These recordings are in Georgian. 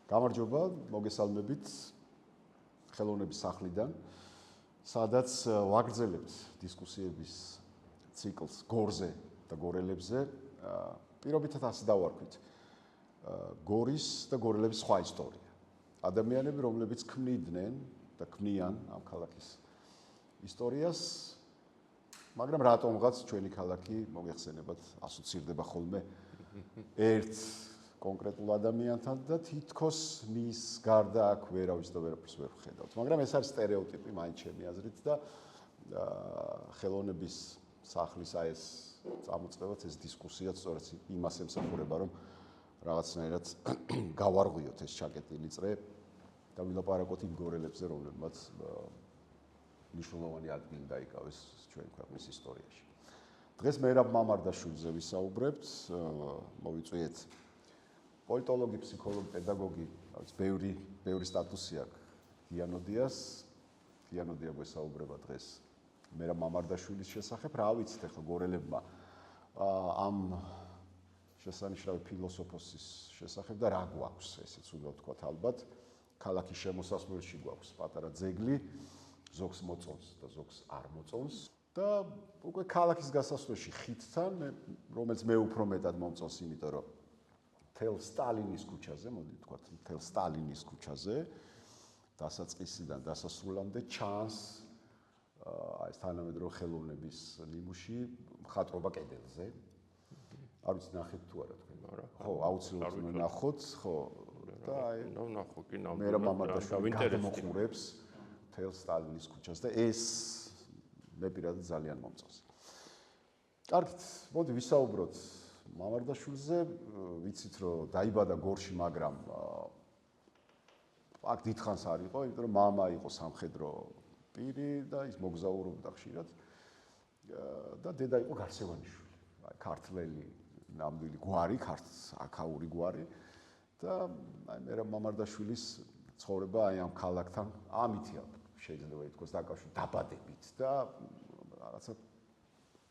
გამარჯობა, მოგესალმებით ხელოვნების სახლიდან, სადაც ვაგრძელებთ დისკუსიების ციკლს გორზე და გორელებზე. პირობითად ასე დავარქვით. გორის და გორელების სხვა ისტორია. ადამიანები, რომლებიც ქმნიდნენ და ქმნიან ამ ქალაქის ისტორიას, მაგრამ რატომღაც ჩვენი ქალაქი მოგეხსენებათ ასოცირდება ხოლმე ერთ კონკრეტულ ადამიანთან და თითქოს მის გარდა აქ ვერავის და ვერაფერს ვერ ვხედავთ. მაგრამ ეს არის სტერეოტიპი მაინც ჩემი აზრით და ხელოვნების სახლის ეს წამოწყებაც ეს დისკუსიაც სწორედ იმას ემსახურება, რომ რაღაცნაირად გავარღვიოთ ეს ჩაკეტილი წრე და ვილაპარაკოთ იმ გორელებზე, რომლებმაც მნიშვნელოვანი ადგილი დაიკავეს ჩვენი ქვეყნის ისტორიაში. დღეს მერაბ მამარდაშვილზე ვისაუბრებთ, მოვიწვიეთ პოლიტოლოგი, ფსიქოლოგი, პედაგოგი, ბევრი სტატუსი აქვს გიანოდიას. გიანოდია გვესაუბრება დღეს მერაბ მამარდაშვილის შესახებ. რა ვიცით ახლა გორელებმა ამ შესანიშნავი ფილოსოფოსის შესახებ და რა გვაქვს, ესეც უნდა ვთქვათ ალბათ. ქალაქის შემოსასვლელში გვაქვს პატარა ძეგლი, ზოგს მოწონს და ზოგს არ მოწონს და უკვე ქალაქის გასასვლელში ხიდთან, რომელიც მე უფრო მეტად მომწონს, იმიტომ რომ მთელ სტალინის ქუჩაზე, მოდი ვთქვათ, მთელ სტალინის ქუჩაზე დასაწყისიდან დასასრულამდე ჩანს ეს თანამედროვე ხელოვნების ნიმუში მხატვრობა კედელზე. არ ვიცი ნახეთ თუ არა თქვენ. ხო, აუცილებლად ნახოთ, ხო. და აი, ნახო კი ნამდვილად. მერაბ მამარდაშვილი გადმოყურებს მთელ სტალინის ქუჩას და ეს მე პირადად ძალიან მომწონს. კარგით, მოდი ვისაუბროთ მამარდაშვილზე. ვიცით რომ დაიბადა გორში, მაგრამ აქ დიდხანს არ იყო, იმიტომ რომ მამა იყო სამხედრო პირი და ის მოგზაურობდა ხშირად და დედა იყო გარსევანიშვილი. აი ქართველი ნამდვილი გვარი, აქაური გვარი და აი მერაბ მამარდაშვილის ცხოვრება აი ამ ქალაქთან ამითია შეიძლება ითქვას დაკავშირებული დაბადებით და რაღაცა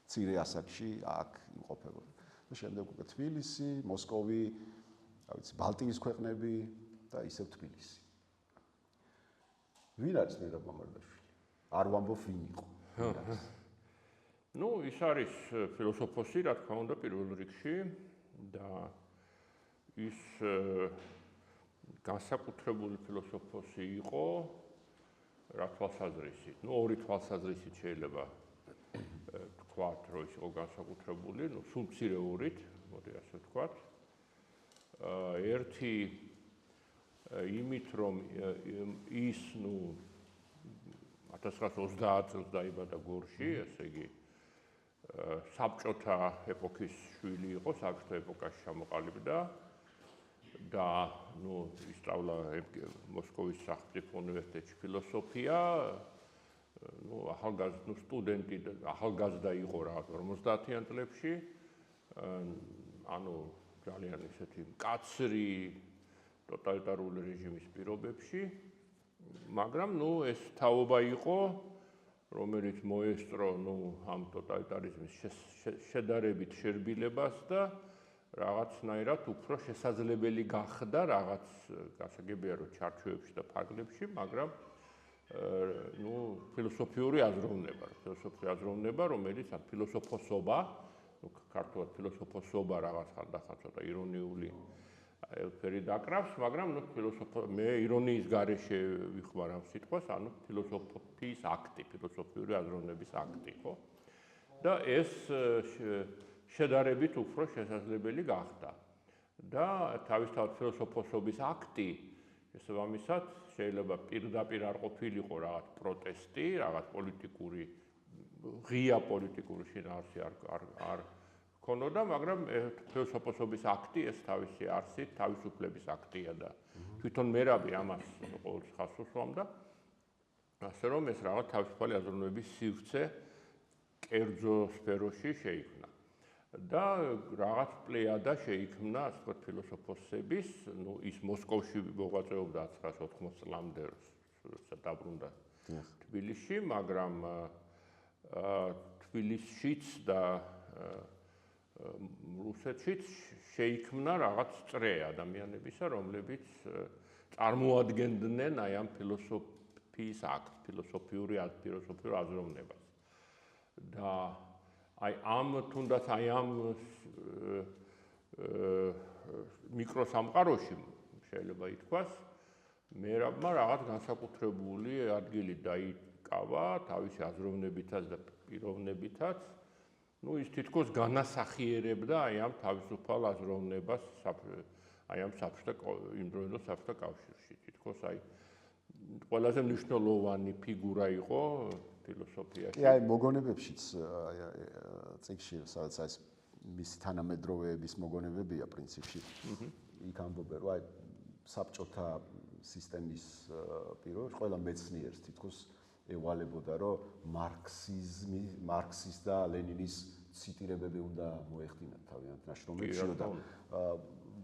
მცირე ასაკში აქ იმყოფებოდა. და შემდეგ უკვე თბილისი, მოსკოვი, რა ვიცი, ბალტიის ქვეყნები და ისევ თბილისი. ვინ არის მერაბ მამარდაშვილი? არ ვამბობ ვინ იყო. ნუ ის არის ფილოსოფოსი, რა თქმა უნდა, პირველ რიგში და ის განსაკუთრებული ფილოსოფოსი იყო რა თვალსაზრისით. ნუ ორი თვალსაზრისით შეიძლება თქვათ, რომ ის იყო განსაკუთრებული, ნუ სულ მცირე ორით, მოდი ასე ვთქვათ. ერთი იმით, რომ ის ნუ 1930 წელს დაიბადა გორში, ესე იგი საბჭოთა ეპოქის შვილი იყო, საბჭოთა ეპოქაში ჩამოყალიბდა და ნუ ისწავლა მოსკოვის სახელმწიფო უნივერსიტეტში ფილოსოფია. ნუ სტუდენტი და ახალგაზრდა იყო რაღაც 50-იან წლებში. ანუ ძალიან ისეთი მკაცრი ტოტალიტარული რეჟიმის პირობებში, მაგრამ ნუ ეს თაობა იყო, რომელიც მოესწრო ნუ ამ ტოტალიტარიზმის შედარებით შერბილებას და რაღაცნაირად უფრო შესაძლებელი გახდა რაღაც გასაგებია რომ ჩარჩოებში და ფარგლებში, მაგრამ ნუ ფილოსოფიური აზროვნება, რომელიც ფილოსოფოსობა, ნუ ქართულად ფილოსოფოსობა რაღაც ხანდახან ცოტა ირონიული ფერი დაკრავს, მაგრამ ნუ მე ირონიის გარეშე ვიხმარ ამ სიტყვას, ანუ ფილოსოფიის აქტი, ფილოსოფიური აზროვნების აქტი, ხო? და ეს შედარებით უფრო შესაძლებელი გახდა. და თავისთავად ფილოსოფოსობის აქტი შესაბამისად შეიძლება პირდაპირ არ ყოფილიყო რაღაც პროტესტი, რაღაც პოლიტიკური ღია პოლიტიკური შინაარსი არ ქონოდა, მაგრამ ფილოსოფოსობის აქტი ეს თავისი არსით, თავისუფლების აქტია და თვითონ მერაბი ამას ყოველთვის ხაზს უსვამდა. ასე რომ ეს რაღაც თავისუფალი აზროვნების სივრცე კერძო სფეროში შეიქმნა. და რაღაც პლეიადა შეიქმნა, ასე ვთქვათ, ფილოსოფოსების, ნუ ის მოსკოვში მოღვაწეობდა 1980 წლამდე, როცა დაბრუნდა თბილისში, მაგრამ თბილისშიც და რუსეთშიც შეიქმნა რაღაც წრე ადამიანებისა, რომლებიც წარმოადგენდნენ აი ამ ფილოსოფიის აქტს, ფილოსოფიურ აზროვნებას. და აი ამ თუნდაც აი ამ მიკროსამყაროში შეიძლება ითქვას, მერაბმა რაღაც განსაკუთრებული ადგილი დაიკავა თავისი აზროვნებითაც და პიროვნებითაც. ის თითქოს განასახიერებდა აი ამ თავისუფალ აზროვნებას აი ამ იმდროინდელ საბჭოთა კავშირში. თითქოს აი ყველაზე მნიშვნელოვანი ფიგურა იყო ფილოსოფიაში. აი მოგონებებშიც წიგნში სადაც ეს მისი თანამედროვეების მოგონებებია პრინციპში. იქ ამბობენ, რომ აი საბჭოთა სისტემის პირობებში ყველა მეცნიერს თითქოს ევალებოდა, რომ მარქსის და ლენინის ციტირებები უნდა მოეხდინათ თავიანთ ნაშრომებში და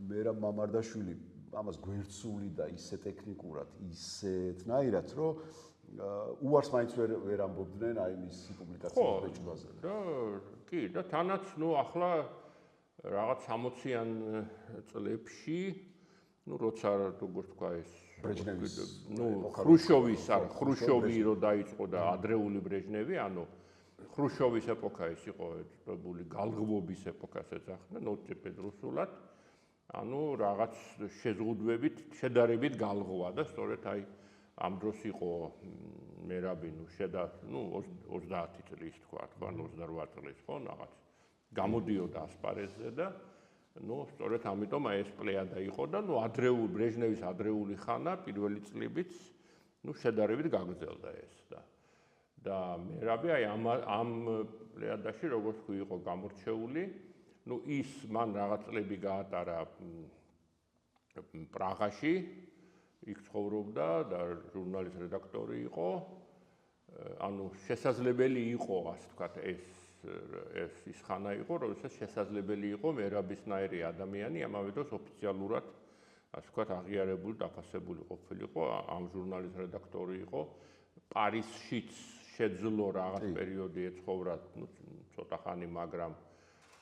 მერაბ მამარდაშვილი ამას გვერდსული და ისე ტექნიკურად, ისეთნაირად, რომ უარს მაინც ვერ ამბობდნენ აი მისი პუბლიკაციის ბეჭდვაზე. და თანაც ახლა რაღაც 60-იან წლებში, როცა როგორ თქვა ეს ბრეჟნევის ხრუშოვი რო დაიწყო და ადრეული ბრეჟნევი, ხრუშოვის ეპოქა ის იყო ეწოდებული გალღვობის ეპოქას ეძახდნენ, ოდესმე რუსულად. რაღაც შეზღუდვებით, შედარებით გალღვა და სწორედ აი ამ დროს იყო მერაბი 30 წლის თქვა, 28 წლის ხო, რაღაც გამოდიოდა ასპარეზზე და სწორედ ამიტომ აი ეს პლეიადა იყო და ადრეული ბრეჟნევის ადრეული ხანა პირველი წლებიც შედარებით გაგრძელდა ეს და მერაბი აი ამ პლეიადაში როგორც თქვი იყო გამორჩეული. ის მან რაღაც წლები გაატარა პრაღაში, იქ ცხოვრობდა და ჟურნალის რედაქტორი იყო. შესაძლებელი იყო, ასე ვთქვათ, ეს ის ხანა იყო, როდესაც შესაძლებელი იყო მერაბისნაირი ადამიანი ამავე დროს ოფიციალურად, ასე ვთქვათ, აღიარებული, დაფასებული ყოფილიყო, ამ ჟურნალის რედაქტორი იყო. პარიზშიც შეძლო რაღაც პერიოდი ეცხოვრა, ცოტა ხანი, მაგრამ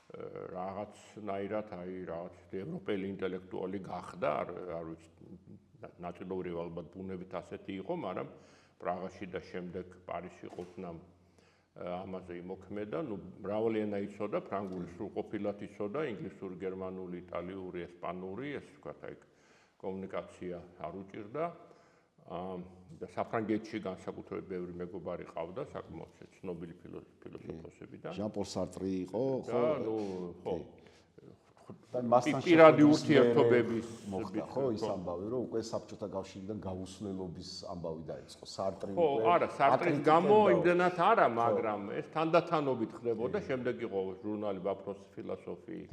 რაღაცნაირად რაღაც ევროპელი ინტელექტუალი გახდა, არ ვიცი, ნაწილობრივ ალბათ ბუნებით ასეთი იყო, მაგრამ პრაღაში და შემდეგ პარიზში ყოფნამ ამაზე იმოქმედა. მრავალი ენა იცოდა, ფრანგული სრულყოფილად იცოდა, ინგლისური, გერმანული, იტალიური, ესპანური, ესე ვთქვათ, აი კომუნიკაცია არ უჭირდა. და საფრანგეთში განსაკუთრებით ბევრი მეგობარი ყავდა, საკმაოდ ცნობილი ფილოსოფოსებიდან. ჟან-პოლ სარტრი იყო, ხო? ხო. და მასთან პირადი ურთიერთობების მოხდა, ხო, ის ამბავი, რომ უკვე საბჭოთა კავშირიდან გაუსვლელობის ამბავი დაიწყო. სარტრი ხო, არა, სარტრის გამო იმდენად არა, მაგრამ ეს თანდათანობით ხდებოდა, შემდეგ იყო ჟურნალი ვაფროს ფილოსოფიი.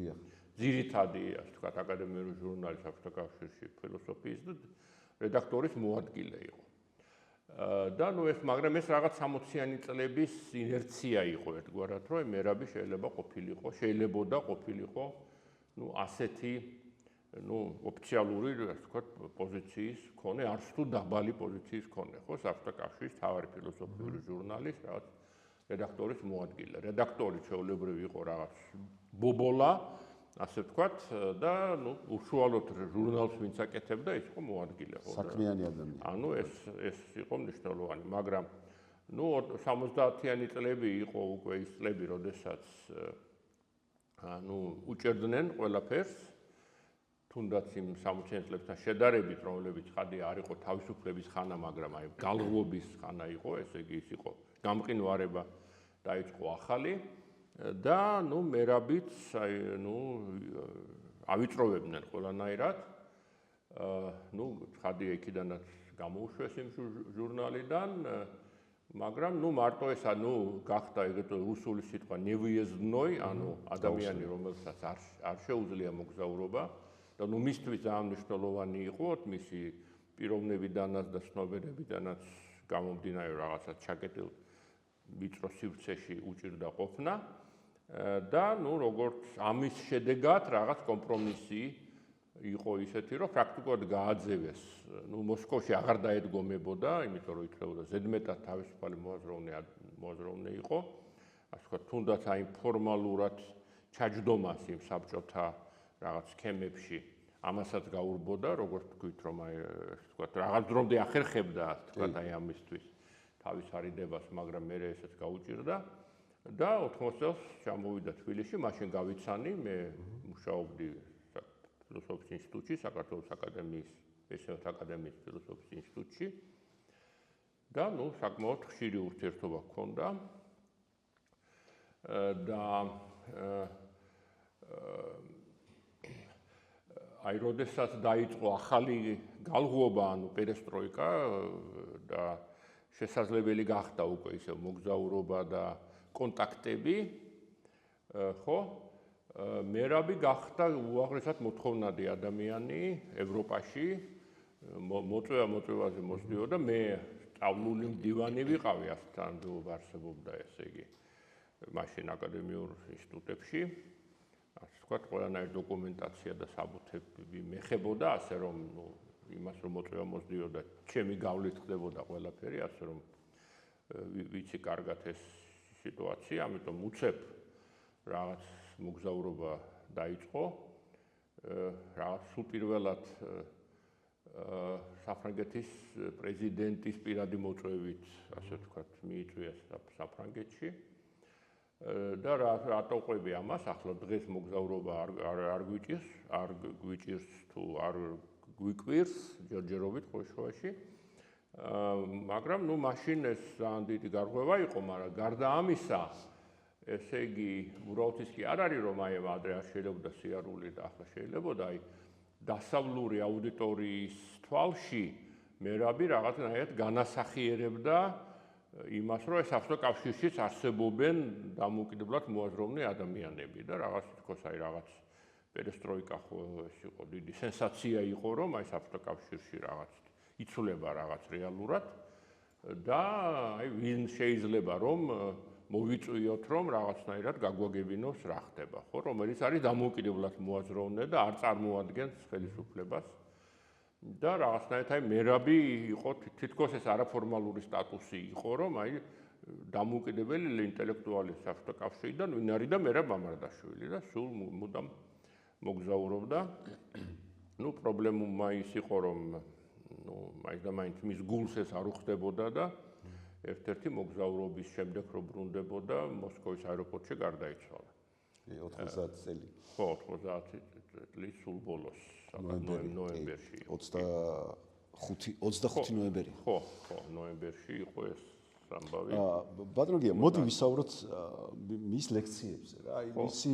ძირითადი, ასე ვთქვათ, აკადემიური ჟურნალი საბჭოთა კავშირში ფილოსოფიის და რედაქტორის მოადგილე იყო. და მაგრამ ეს რაღაც 60-იანი წლების ინერცია იყო ერთგვარად, რომ მერაბი შეიძლებოდა ყოფილიყო ასეთი ოფიციალური, ასე ვთქვათ, პოზიციის მქონე, არც თუ დაბალი პოზიციის მქონე, ხო, საბჭოთა კავშირის თავარი ფილოსოფიური ჟურნალის რაღაც რედაქტორის მოადგილე. რედაქტორი ჩვეულებრივ იყო რაღაც ბობოლა, ასე ვთქვათ, და უშუალოდ ჟურნალს ვინც აკეთებდა, ის იყო მოადგილე, ხო? საქმიანი ადამიანი. ეს იყო მნიშვნელოვანი, მაგრამ 70-იანი წლები იყო უკვე ის წლები, როდესაც უჭერდნენ ყველაფერს, თუნდაც იმ 60-იან წლებთან შედარებით, რომლებიც ხადი არ იყო თავისუფლების ხანა, მაგრამ აი გალღვობის ხანა იყო, ესე იგი ის იყო გამყინვარება დაიწყო ახალი და მერაბიც ავიწროვებდნენ ყველანაირად. ხადი იქიდანაც გამოუშვეს იმ ჟურნალიდან, მაგრამ მარტო ესა გახდა ეგრეთ რუსული სიტყვა ნევიეზდნოი, ადამიანი, რომელსაც არ შეუძლია მოგზაურობა და მისთვის ძალიან მნიშვნელოვანი იყო მისი პიროვნებიდანაც და ცნობიერებიდანაც გამომდინარე რაღაცა ჩაკეტილ ვიწრო სივრცეში უჭირდა ყოფნა და როგორც ამის შედეგად რაღაც კომპრომისი იყო ისეთი, რომ პრაქტიკულად გააძევეს. მოსკოვში აღარ დაედგომებოდა, იმიტომ რომ ითვლებოდა ზედმეტად თავისუფალი მოაზროვნე იყო. ასე ვთქვათ, თუნდაც აი ფორმალურად ჩაჯდომას იმ საბჭოთა რაღაც სქემებში ამასაც გაურბოდა, როგორც თქვით, რომ აი თქვა რაღაც დრომდე ახერხებდა, თქვა აი ამისთვის თავის არიდებას, მაგრამ მე ესეც გაუჭირდა და 80 წელს ჩამოვიდა თბილისში, მაშინ გავიცანი, მე მუშაობდი ფილოსოფიის ინსტიტუტში, საქართველოს აკადემიის, მეცნიერებათა აკადემიის ფილოსოფიის ინსტიტუტში და ნუ საკმაოდ ხშირი ურთიერთობა ჰქონდა და აი როდესაც დაიწყო ახალი გალღობა, ანუ პერესტროიკა და შესაძლებელი გახდა უკვე ისე მოგზაურობა და კონტაქტები, ხო? მერაბი გახდა უაღრესად მოთხოვნადი ადამიანი ევროპაში, მოწვევაზე მოსდიოდა, მე სწავლული მდივანი ვიყავი, ასეთანადობა არსებობდა, ესე იგი, მაშინ აკადემიურ ინსტიტუტებში. ასე ვთქვათ, ყველანაირი დოკუმენტაცია და საბუთები მეხებოდა, ასე რომ იმას რომ მოწვევა მოსდიოდა, ჩემი გავლით ხდებოდა ყველაფერი, ასე რომ ვიცი კარგად ეს სიტუაცია, ამიტომ უცებ რაღაც მოგზაურობა დაიწყო. რაღაც სულ პირველად საფრანგეთის პრეზიდენტის პირადი მოწვევით, ასე ვთქვათ, მიიწვიეს საფრანგეთში. და რატო ყვები ამას, ახლა დღეს მოგზაურობა არ გვიჭირს თუ არ გვიკვირს ჯერჯერობით ყოველშაბათში. მაგრამ ნუ მაშინ ეს ძალიან დიდი გარღვევა იყო, მაგრამ გარდა ამისა, ესე იგი, უბრალოდ ის კი არ არის, რომ აი ადრე არ შეიძლებოდა სიარული და ახლა შეიძლებოდა, აი დასავლური აუდიტორიის თვალში მერაბი რაღაცნაირად განასახიერებდა იმას, რომ ეს ავტოკავშირშიც არსებობენ დამოუკიდებლად მოაზროვნე ადამიანები და რაღაც თქოს აი რაღაც პერესტროიკა ხო ეს იყო დიდი სენსაცია იყო, რომ აი ავტოკავშირში რაღაც იცვლება რაღაც რეალურად და აი ვინ შეიძლება რომ მოვიწვიოთ, რომ რაღაცნაირად გაგვაგებინოს რა ხდება, ხო, რომელიც არის დამოუკიდებლად მოაზროვნე და არ წარმოადგენს ხელისუფლებას. და რაღაცნაირად აი მერაბი იყო თითქოს ეს არაფორმალური სტატუსი იყო, რომ აი დამოუკიდებელი ინტელექტუალის ავტოკავშირიდან ვინ არის და მერაბ მამარდაშვილი და სულ მუდამ მოგზაურობდა. ნუ პრობლემა ის იყო, რომ ნუ მაინც და მაინც მის გულს ეს არ უხდებოდა და ერთ-ერთი მოგზაურობის შემდეგ რო ბრუნდებოდა, მოსკოვის აეროპორტში გარდაიცვალა. 90 წელი. ხო, 90 წლის სულ ბოლოს. ნოემბერში 25 ნოემბერი. ხო, ნოემბერში იყო ეს ამბავი. ბატონო გია, მოდი ვისაუბროთ მის ლექციებზე რა. აი მისი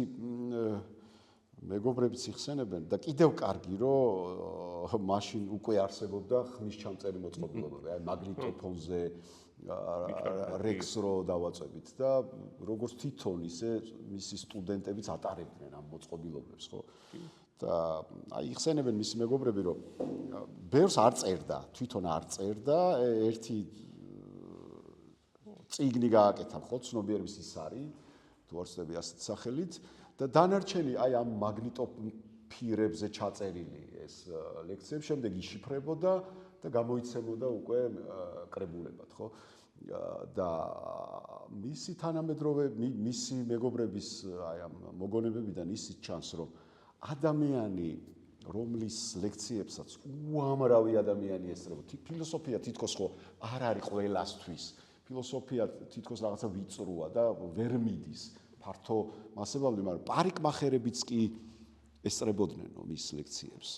მეგობრებიც იხსენებენ და კიდევ კარგი რომ მაშინ უკვე არსებობდა ხმისჩამწერი მოწყობილობა. აი მაგნიტოფონზე რექს რო დავაწევით და როგორც თვითონ ისე მისი სტუდენტებიც ატარებდნენ ამ მოწყობილობებს, ხო? და აი იხსენებენ მისი მეგობრები რომ ბევრს არ წერდა, თვითონ არ წერდა, ერთი წიგნი გააკეთა, ხო, ცნობიერების ის არის, თუ არ ვცდები ასეთ სახელით და დანარჩენი აი ამ მაგნიტოფირებზე ჩაწერილი ეს ლექციები შემდეგ იშიფრებოდა და გამოიცემოდა უკვე კრებულებად, ხო? და მისი თანამედროვე მისი მეგობრების აი ამ მოგონებებიდან ისიც ჩანს რომ ადამიანი რომლის ლექციებსაც უამრავი ადამიანი ესწრებოდა ფილოსოფია თითქოს ხო არ არის ყველასთვის ფილოსოფია თითქოს რაღაცა ვიწროა და ვერ მიდის ფართო მასებამდე მაგრამ პარიკმახერებიც კი ესწრებოდნენ მის ლექციებს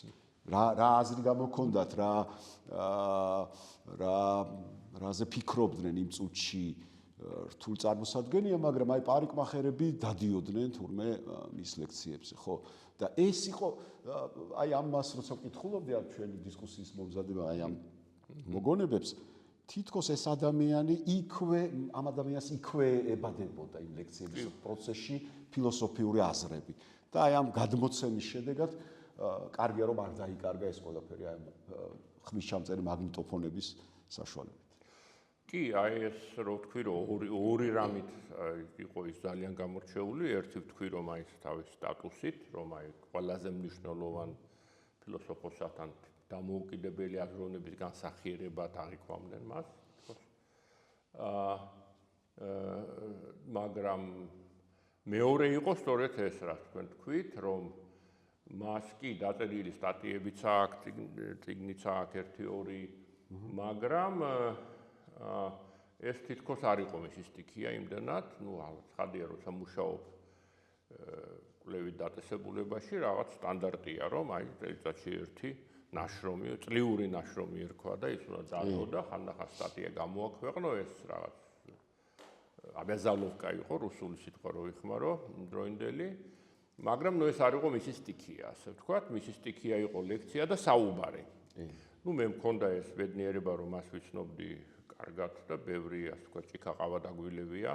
რა აზრი გამოქონდათ რაზე ფიქრობდნენ იმ წუთში რთულ წარმოსადგენია მაგრამ აი პარიკმახერები დადიოდნენ თურმე მის ლექციებზე ხო და ეს იყო აი ამას როცა ვკითხულობდი ამ ჩვენი დისკუსიის მომზადება აი ამ მოგონებებს თითქოს ეს ადამიანი ამ ადამიანს იქვე ებადებოდა იმ ლექციების პროცესში ფილოსოფიური აზრები და აი ამ გადმოცემის შედეგად კარგია რომ არ დაიკარგა ეს ყველაფერი აი ხმისჩამწერი მაგნიტოფონების საშუალებით კი, აი ეს რო ვთქვი, რომ ორი რამით იყო ის ძალიან გამორჩეული, ერთი ვთქვი, რომ აი თავის სტატუსით, რომ აი ყველაზე მნიშვნელოვან ფილოსოფოსთან დამოუკიდებელი აზროვნების განსახიერებად აღიქვამდნენ მას. მაგრამ მეორე იყო სწორედ ეს, რაც თქვენ თქვით, რომ მას კი დაწერილი სტატიებიც აქვს, წიგნიც აქვს 1-2, მაგრამ ეს თითქოს არ იყო მისი სტიქია იმდენად, ცხადია, როცა მუშაობ კვლევით დაწესებულებაში, რაღაც სტანდარტია, რომ აი წელიწადში ერთი ნაშრომი, წლიური ნაშრომი ერქვა და ის უნდა დადო და ხანდახან სტატია გამოაქვეყნო, ეს რაღაც აბეზალოვკა იყო რუსული სიტყვა რო ვიხმარო, დროინდელი, მაგრამ ეს არ იყო მისი სტიქია, ასე ვთქვათ, მისი სტიქია იყო ლექცია და საუბარი. მე მქონდა ეს ბედნიერება, რომ მას ვიცნობდი კარგად და ბევრი, ასე ვთქვათ, ჭიქაყავა დაგვილებია.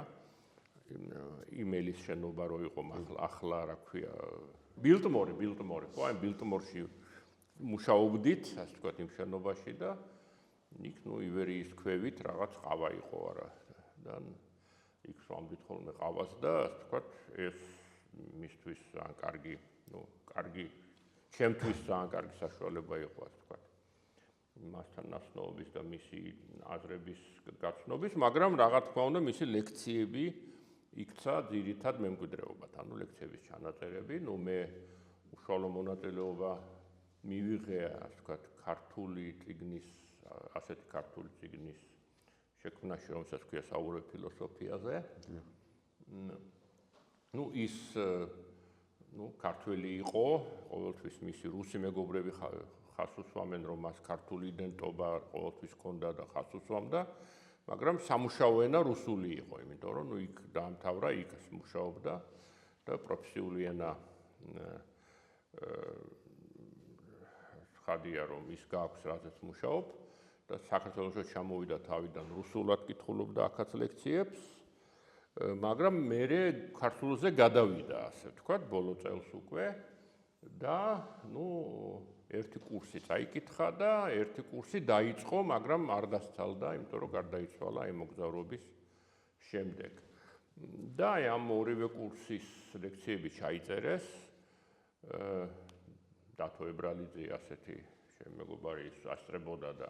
იმელის შენობა რო იყო ახლა, რა ქვია, ბილტმორი, ხო, აი ბილტმორში მუშაობდით, ასე ვთქვათ, იმ შენობაში და იქ ივერიის ქვევით რაღაც ყავა იყო არა და იქ სვამდით ხოლმე ყავას და ასე ვთქვათ, ეს მისთვის ძალიან კარგი, ჩემთვის ძალიან კარგი საშუალება იყო, ასე ვთქვათ. მასთან ნაცნობის და მისი აზრების გაცნობის, მაგრამ რა თქმა უნდა, მისი ლექციები იქცა ძირითად მემკვიდრეობად, ლექციების ჩანაწერები, მე უშუალო მონაწილეობა მივიღე, ასე ვთქვათ, ქართული წიგნის, ასეთი ქართული წიგნის შექმნაში, რომელსაც ქვია საუბრები ფილოსოფიაზე. ის ქართველი იყო, ყოველთვის მისი რუსი მეგობრები ხას უსვამენ, რომ მას ქართული იდენტობა ყოველთვის ჰქონდა და ხას უსვამდა, მაგრამ სამუშაო ენა რუსული იყო, იმიტომ რომ იქ დაამთავრა, იქ მუშაობდა და პროფესიული ენა ხადია, რომ ის გააქვს, რაზეც მუშაობ და საქართველოში ჩამოვიდა თავიდან რუსულად კითხულობდა აქაც ლექციებს, მაგრამ მე ქართულზე გადავიდა, ასე ვთქვათ, ბოლო წელს უკვე და ერთი კურსი წაიკითხა და ერთი კურსი დაიწყო, მაგრამ არ დასწალდა, იმიტომ რომ გარდაიცვალა იმ მოგზაურობის შემდეგ. და ამ ორივე კურსის ლექციები ჩაიწერეს. დათო ებრალიძე ასეთი მეგობარი ასწრებოდა და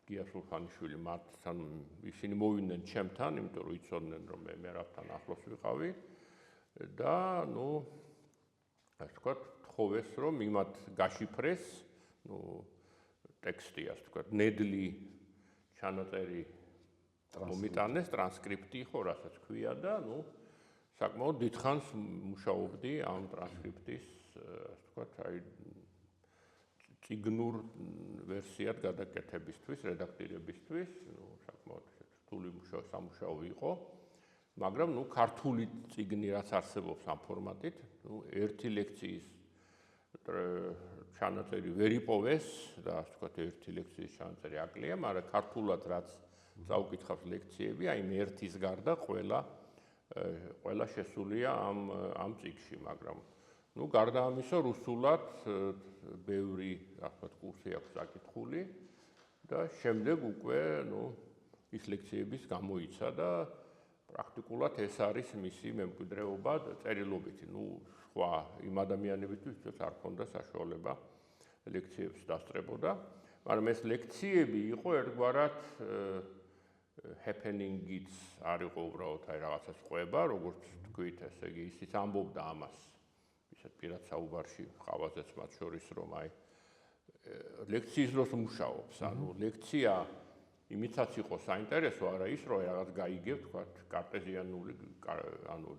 გია სულხანიშვილი მათთან ისინი მოვიდნენ ჩემთან, იმიტომ რომ იცოდნენ რომ მე რასთან ახლოს ვიყავი და ასე ვთქვათ, თხოვეს რომ იმათ გაშიფრეს, ტექსტი, ასე ვთქვათ, ნედლი ჩანაწერი მომიტანეს, ტრანსკრიპტი ხო, რასაც ქვია და საკმაოდ დიდხანს მუშაობდი ამ ტრანსკრიპტის, ასე ვთქვათ, აი წიგნურ ვერსიად გადაკეთებისთვის, რედაქტირებისთვის, საკმაოდ რთული სამუშაო იყო, მაგრამ ქართული წიგნი რაც არსებობს ამ ფორმატით, ერთი ლექციის ჩანაწერი ვერ იპოვეს და ასე ვთქვათ, ერთი ლექციის ჩანაწერი აკლია, მაგრამ ქართულად რაც წაუკითხავს ლექციები, აი ერთის გარდა ყველა შესულია ამ წიგნში, მაგრამ გარდა ამისა, რუსულად ბევრი, ასე ვთქვათ, კურსი აქვს საკითხული და შემდეგ უკვე ის ლექციების გამოიცა და პრაქტიკულად ეს არის მისი მემკვიდრეობა წერილობითი. სხვა იმ ადამიანებისთვის არ ჰქონდა საშუალება ლექციებს დასწრებოდა, მაგრამ ეს ლექციები იყო ერთგვარად happening-იც არ იყო უბრალოდ აი რაღაცა სწვება, როგორც თქვით, ესე იგი ისიც ამბობდა ამას. ისეთ პირად საუბარში ყავაზეც მათ შორის, რომ აი ლექციის დროს მუშაობს, ლექცია იმითაც იყო საინტერესო, არა ის, რომ რაღაც გაიგებ, თქვათ, კარტეზიანული,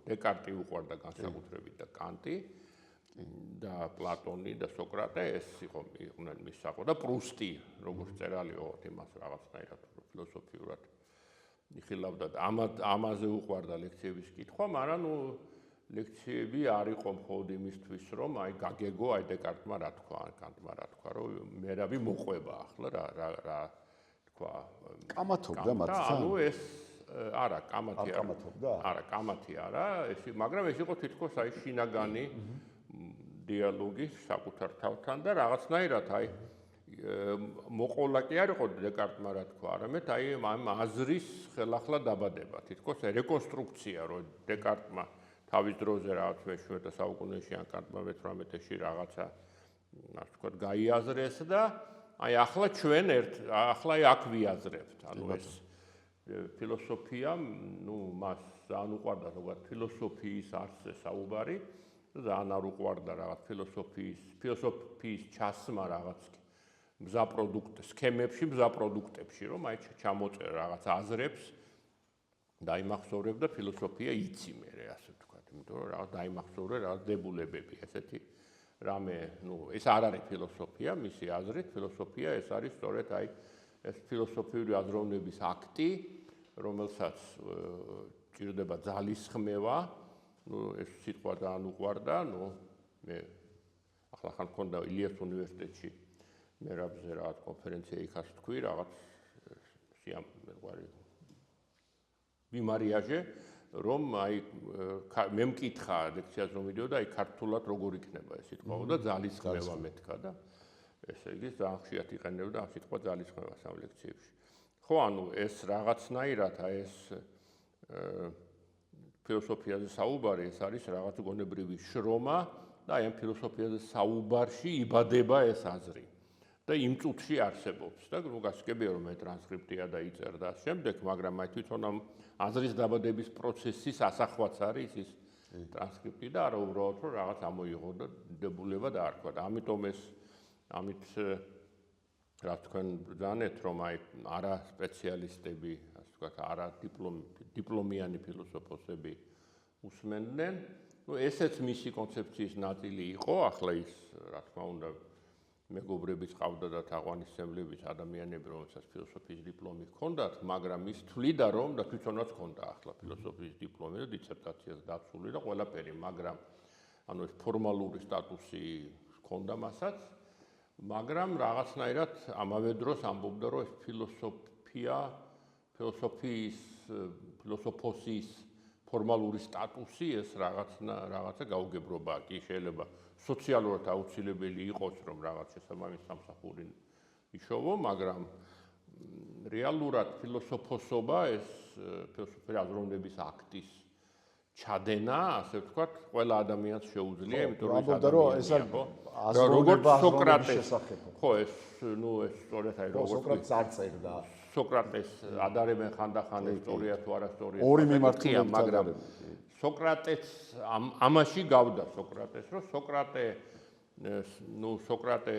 დეკარტი უყვარდა განსაკუთრებით და კანტი და პლატონი და სოკრატე, ეს იყვნენ მის საყო და პრუსტი, როგორც წერალი ოღონდ იმას რაღაცნაირად ფილოსოფიურად იხილავდა და ამაზე უყვარდა ლექციების კითხვა, მაგრამ ლექციები არ იყო მხოლოდ იმისთვის, რომ აი გაგეგო, აი დეკარტმა რა თქვა, კანტმა რა თქვა, რომ მერავი მოყვება ახლა რა თქვა. კამათობდა მათთან? ეს არა, კამათი არა. არა, კამათი არა, მაგრამ ეს იყო თითქოს აი შინაგანი დიალოგი საკუთარ თავთან და რაღაცნაირად აი მოყოლა კი არ იყო დეკარტმა რა თქვა, არამედ აი ამ აზრის ხელახლა დაბადება, თითქოს რეკონსტრუქცია, რომ დეკარტმა თავის დროზე რაღაც მე-17 საუკუნეში ან კანტმა მე-18-ში რაღაცა, ასე ვთქვათ, გაიაზრეს და აი ახლა ჩვენ ახლა აქ ვიაზრებთ, ეს ფილოსოფიამ, მას ძალიან უყვარდა ზოგადად ფილოსოფიის არსზე საუბარი, ძალიან არ უყვარდა რაღაც ფილოსოფიის ჩასმა რაღაც მზა სქემებში, მზა პროდუქტებში, რომ აი ჩამოწერა რაღაც აზრებს, დაიმახსოვრებდა ფილოსოფია იცი მერე, ასე ვთქვათ, იმიტომ რომ რაღაც დაიმახსოვრე რაღაც დებულებები, ესეთი რამე, ეს არ არის ფილოსოფია, მისი აზრით, ფილოსოფია ეს არის სწორედ აი ეს ფილოსოფიური აზროვნების აქტი, რომელსაც ჭირდება ძალისხმევა, ეს სიტყვა ძალიან უყვარდა, მე ახლა მქონდა ილიას უნივერსიტეტში მერაბზე რაღაც კონფერენცია იქაც თქვი, რაღაც ბიმარიაჟე, რომ აი მე მკითხა ლექციას რომ მიდიოდა, აი ქართულად როგორ იქნება ეს სიტყვა და ძალისხმევა მეთქა და ესე იგი ძალიან ხშირად იყენებდა ამ სიტყვა ძალისხმევას ამ ლექციებში. ხო, ეს რაღაცნაირად აი ეს ფილოსოფიაზე საუბარი, ეს არის რაღაც გონებრივი შრომა და აი ამ ფილოსოფიაზე საუბარში იბადება ეს აზრი. და იმ წუთში არსებობს და გასაგებია რომ მე ტრანსკრიპტია და იწერ და შემდეგ, მაგრამ აი თვითონ ამ აზრის დაბადების პროცესის ასახვაც არის ის ტრანსკრიპტი და არა უბრალოდ რომ რაღაც ამოიღო და დებულება დაარქვა და ამით რა თქვენ ბრძანეთ რომ აი არა სპეციალისტები, ასე ვთქვათ, არა დიპლომიანი ფილოსოფოსები უსმენდნენ, ესეც მისი კონცეფციის ნაწილი იყო, ახლა ის რა თქმა უნდა მეგობრებიც ყავდა და თაყვანისმცემლებიც ადამიანები, რომელსაც ფილოსოფიის დიპლომი ჰქონდათ, მაგრამ ის თვლიდა რომ და თვითონაც ჰქონდა ახლა ფილოსოფიის დიპლომი და დისერტაციას დაცული და ყველაფერი, მაგრამ ეს ფორმალური სტატუსი ჰქონდა მასაც, მაგრამ რაღაცნაირად ამავე დროს ამბობდა რომ ეს ფილოსოფიის ფორმალური სტატუსი ეს რაღაცა გაუგებრობაა კი შეიძლება სოციალურად აუცილებელი იყოს რომ რაღაც შესაბამის სამსახური იშოვო, მაგრამ რეალურად ფილოსოფოსობა ეს ფილოსოფიური აზროვნების აქტის ჩადენა, ასე ვთქვათ, ყველა ადამიანს შეუძლია, იმიტომ რომ ეს აზროვნება აზროვნების შესახებ. ხო, ეს სწორედ აი როგორც სოკრატეს არ წერდა. სოკრატეს ადარებენ ხანდახან ისტორია თუ არა ისტორია. ორი მიმართულებით, მაგრამ სოკრატეს ამაში გავდა სოკრატეს, რომ სოკრატე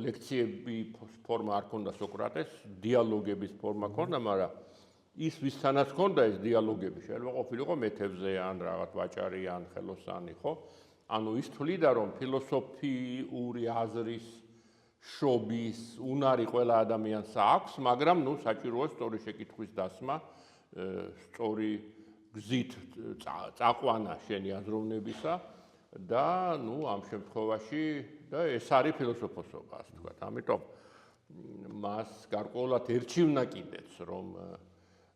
ლექციები ფორმა არ ქონდა სოკრატეს, დიალოგების ფორმა ქონდა, მაგრამ ის ვისთანაც ქონდა ეს დიალოგები, შეიძლება ყოფილიყო მეთევზე ან რაღაც ვაჭარი ან ხელოსანი, ხო? ის თვლიდა რომ ფილოსოფიური აზრის შობის უნარი ყველა ადამიანს აქვს, მაგრამ საჭიროა სწორი შეკითხვის დასმა, სწორი გზით წაყვანა შენი აზროვნებისა და ამ შემთხვევაში და ეს არის ფილოსოფოსობა, ასე ვთქვათ. ამიტომ მას გარკვეულად ერჩივნა კიდეც რომ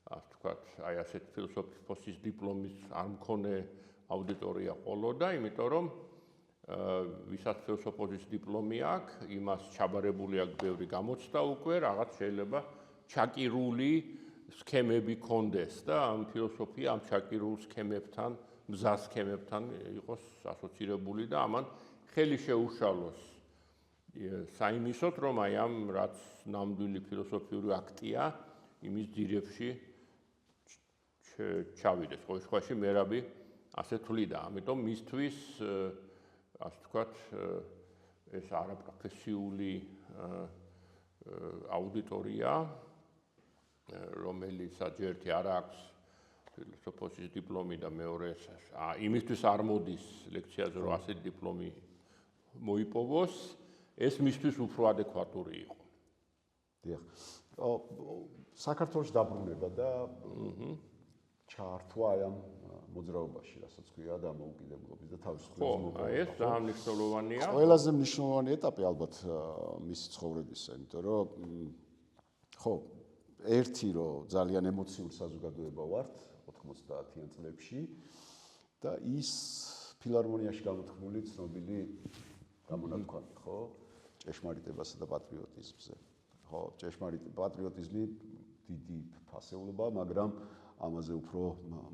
ასე ვთქვათ, აი ასეთ ფილოსოფიის დიპლომის არ მქონე აუდიტორია ყოლოდა, იმიტომ რომ ვისაც ფილოსოფიის დიპლომი აქვს, იმას ჩაბარებული აქვს ბევრი გამოცდა უკვე, რაღაც შეიძლება ჩაკირული სქემები კონდეს და ამ ფილოსოფია ამ ჩაკირულ სქემებთან, მზა სქემებთან იყოს ასოცირებული და ამან ხელი შეუშალოს საიმისოდ, რომ აი ამ რაც ნამდვილი ფილოსოფიური აქტია, იმის ძირებში ჩავიდეს. ყოველ შემთხვევაში მერაბი ასე თვლიდა, ამიტომ მისთვის ასე ვთქვათ, ეს არაპროფესიული აუდიტორია, რომელსაც ერთი არ აქვს ფილოსოფიის დიპლომი და მეორე იმისთვის არ მოდის ლექციაზე, რომ ასეთი დიპლომი მოიპოვოს, ეს მისთვის უფრო ადეკვატური იყო. დიახ. საქართველოს დაბრუნება და ჩართვა ამ მოძრაობაში, რასაც ქვია და მოუკიდებლობის და თავისუფლების მოძრაობა. ეს ძალიან მნიშვნელოვანია. ყველაზე მნიშვნელოვანი ეტაპი ალბათ მისი ცხოვრებისა, იმიტომ რომ ხო, ერთი რომ ძალიან ემოციური საზოგადოება ვართ 90-იან წლებში და ის ფილარმონიაში გამოთქმული ცნობილი გამონათქვამი, ხო? ჭეშმარიტებასა და პატრიოტიზმზე. ხო, პატრიოტიზმი დიდი ფასეულობაა, მაგრამ ამაზე უფრო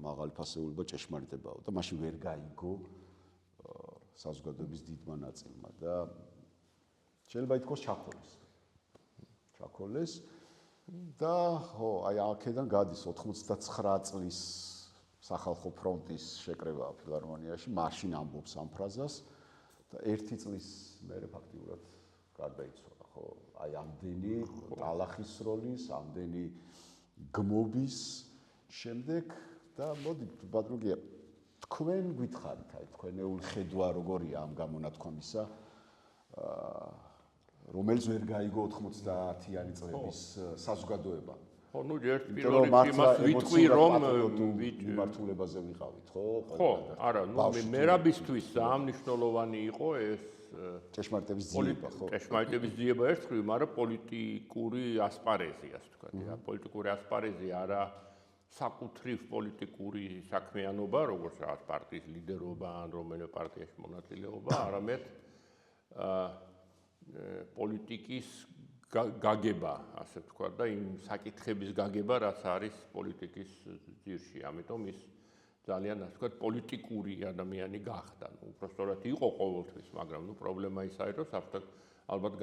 მაღალი ფასეულობა ჭეშმარიტებაა და მაშინ ვერ გაიგო საზოგადოების დიდმა ნაწილმა და შეიძლება ითქვას ჩაქოლეს. და ხო, აი აქედან გადის 89 წლის სახალხო ფრონტის შეკრება ფილარმონიაში, მაშინ ამბობს ამ ფრაზას და 1 წლის მერე ფაქტიურად გარდაიცვალა, ხო? აი ამდენი ტალახის როლის, ამდენი გმობის შემდეგ და მოდი ბატონო თქვენ გითხარით, აი თქვენეული ხედვა როგორია ამ გამონათქვამისა, რომელიც ვერ გაიგო 90-იანი წლების საზოგადოება. ხო, ნუ ერთ პირველ რიგში იმას ვიტყვი, რომ მიმართულებაზე ვიყავით, ხო? ხო, არა, ნუ მერაბისთვის ძალიან მნიშვნელოვანი იყო ეს ჭეშმარიტების ძიება, ხო? ჭეშმარიტების ძიება ერთხელ, მაგრამ პოლიტიკური ასპარეზი, ასე ვთქვათ, პოლიტიკური ასპარეზი არა საკუთრივ პოლიტიკური საქმიანობა, როგორც რაღაც პარტიის ლიდერობა ან რომელიმე პარტიაში მონაწილეობა, არამედ პოლიტიკის გაგება, ასე ვთქვათ, და იმ საკითხების გაგება, რაც არის პოლიტიკის ძირში. ამიტომ ის ძალიან, ასე ვთქვათ, პოლიტიკური ადამიანი გახდა. უბრალოდ იყო ყოველთვის, მაგრამ პრობლემა ის არის, რომ საფრთხე ალბათ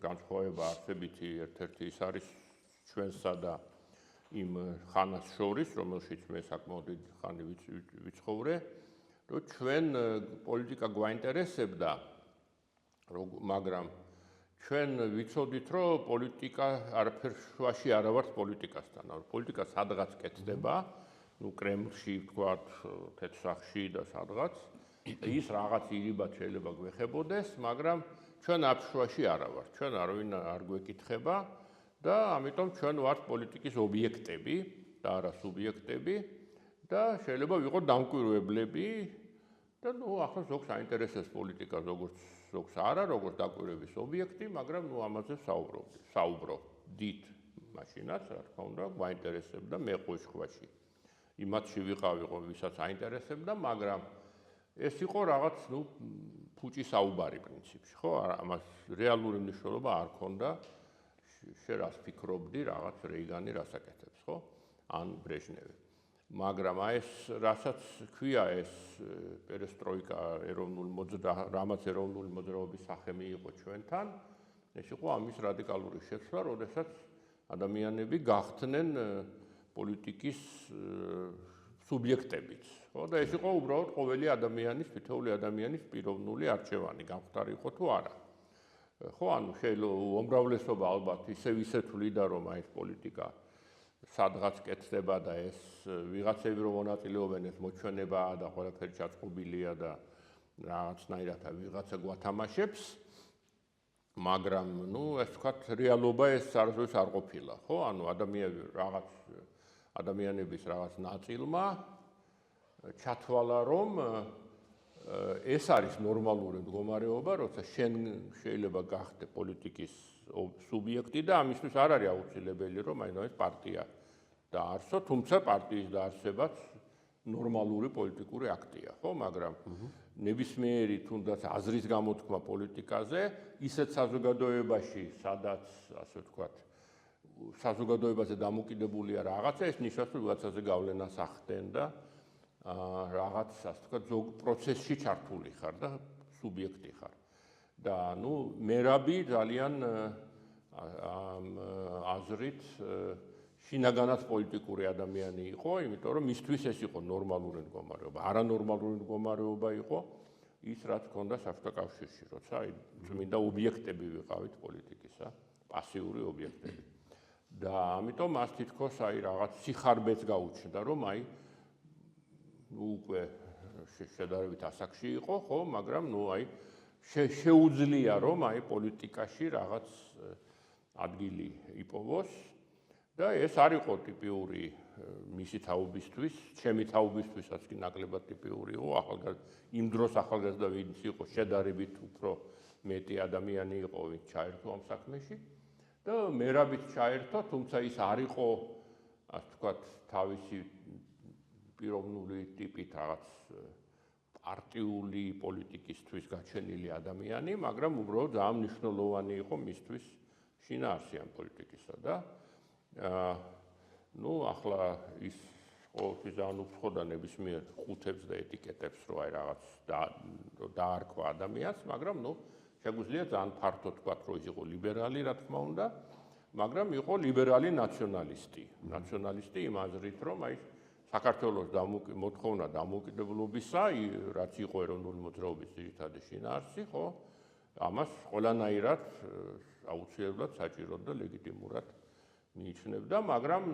განსხვავება არსებითი ერთ-ერთი ის არის ჩვენსა და იმ ხანას შორის, რომელშიც მე საკმაოდ დიდი ხანი ვიცხოვრე, რომ ჩვენ პოლიტიკა გვაინტერესებდა, მაგრამ ჩვენ ვიცოდით, რომ პოლიტიკა არაფერ შუაში არ ვართ პოლიტიკასთან. პოლიტიკა სადღაც კეთდება, კრემლში, ვთქვათ, თეთრსახში და სადღაც. ის რაღაც ირიბად შეიძლება გვეხებოდეს, მაგრამ ჩვენ ამ შუაში არ ვართ. ჩვენ არავინ არ გვეკითხება და ამიტომ ჩვენ ვართ პოლიტიკის ობიექტები და არა სუბიექტები და შეიძლება ვიყოთ დამკვირვებლები და ახლა ზოგს აინტერესებს პოლიტიკა, ზოგს არა, როგორც დაკვირვების ობიექტი, მაგრამ ამაზე საუბრობდით მაშინაც, რა თქმა უნდა, გვაინტერესებდა მე ხვეშხვაში. იმათში ვიყავი, ვისაც აინტერესებდა, მაგრამ ეს იყო რაღაც, ფუჭი საუბარი პრინციპში, ხო? ამას რეალური მნიშვნელობა არ ჰქონდა. შენ რას ფიქრობდი, რაღაც რეიგანი რას აკეთებს, ხო? ან ბრეჟნევი. მაგრამ ეს რასაც ქვია ეს პერესტროიკა რამაც ეროვნული მოძრაობის სახე მიიღო ჩვენთან, ეს იყო ამის რადიკალური შეცვლა, როდესაც ადამიანები გახდნენ პოლიტიკის სუბიექტებიც. ხო, და ეს იყო უბრალოდ ყოველი ადამიანის, თითოეული ადამიანის პიროვნული არჩევანი, გამხდარი იყო თუ არა. ხო, ანუ შეიძლება უმრავლესობა ალბათ ისე თვლიდა, რომ ეს პოლიტიკა სადღაც კეთდება და ეს ვიღაცები რომ მონაწილეობენ, ეს მოჩვენებაა და ყველაფერი ჩაწყობილია და რაღაცნაირად ვიღაცა გვათამაშებს, მაგრამ ეს ვთქვათ, რეალობა ეს არასდროს არ ყოფილა, ხო? ანუ ადამიანების რაღაც ნაწილმა ჩათვალა, რომ ეს არის ნორმალური მდგომარეობა, როცა შენ შეიძლება გახდე პოლიტიკის სუბიექტი და ამისთვის არ არის აუცილებელი, რომ ეს პარტია დაარსო, თუმცა პარტიის დაარსებაც ნორმალური პოლიტიკური აქტია, ხო? მაგრამ ნებისმიერი თუნდაც აზრის გამოთქმა პოლიტიკაზე, ისეთ საზოგადოებაში, სადაც, ასე ვთქვათ, საზოგადოებაზე დამოკიდებულია რაღაცა, ეს ნიშნავს, რომ ვიღაცაზე გავლენას ახდენ და რაღაც, ასე ვთქვათ, ზოგ პროცესში ჩართული ხარ და სუბიექტი ხარ. და მერაბი ძალიან ამ აზრით შინაგანად პოლიტიკური ადამიანი იყო, იმიტომ რომ მისთვის ეს იყო ნორმალური მდგომარეობა, არანორმალური მდგომარეობა იყო ის, რაც ჰქონდა საბჭოთა კავშირში, როცა წმინდა ობიექტები ვიყავით პოლიტიკისა, პასიური ობიექტები. და ამიტომ მას თითქოს რაღაც სიხარბეც გაუჩნდა, რომ უკვე შედარებით ასაკში იყო, ხო, მაგრამ შეუძლია, რომ პოლიტიკაში რაღაც ადგილი იპოვოს და ეს არ იყო ტიპიური მისი თაობისთვის, ჩემი თაობისთვისაც კი ნაკლებად ტიპიური იყო, იმ დროს ახალგაზრდა ვინც იყო, შედარებით უფრო მეტი ადამიანი იყო, ვინც ჩაერთო ამ საქმეში და მერაბით ჩაერთო, თუმცა ის არ იყო, ასე ვთქვათ, თავისი პიროვნული ტიპით რაღაც პარტიული პოლიტიკისთვის გაჩენილი ადამიანი, მაგრამ უბრალოდ ძალიან მნიშვნელოვანი იყო მისთვის შინაარსი ამ პოლიტიკისა და ახლა ის ყოველთვის ძალიან უცხოდა ნებისმიერ ხუთებს და ეტიკეტებს, რომ რაღაც დაარქვა ადამიანს, მაგრამ შეგვიძლია ძალიან ფართო თქვათ, რომ ის იყო ლიბერალი, რა თქმა უნდა, მაგრამ იყო ლიბერალი ნაციონალისტი. ნაციონალისტი იმ აზრით, რომ აი საქართველოს მოთხოვნა დამოუკიდებლობისა, რაც იყო ეროვნული მოძრაობის ძირითადი შინაარსი, ხო? ამას ყველანაირად აუცილებლად საჭიროდ და ლეგიტიმურად მიიჩნევდა, მაგრამ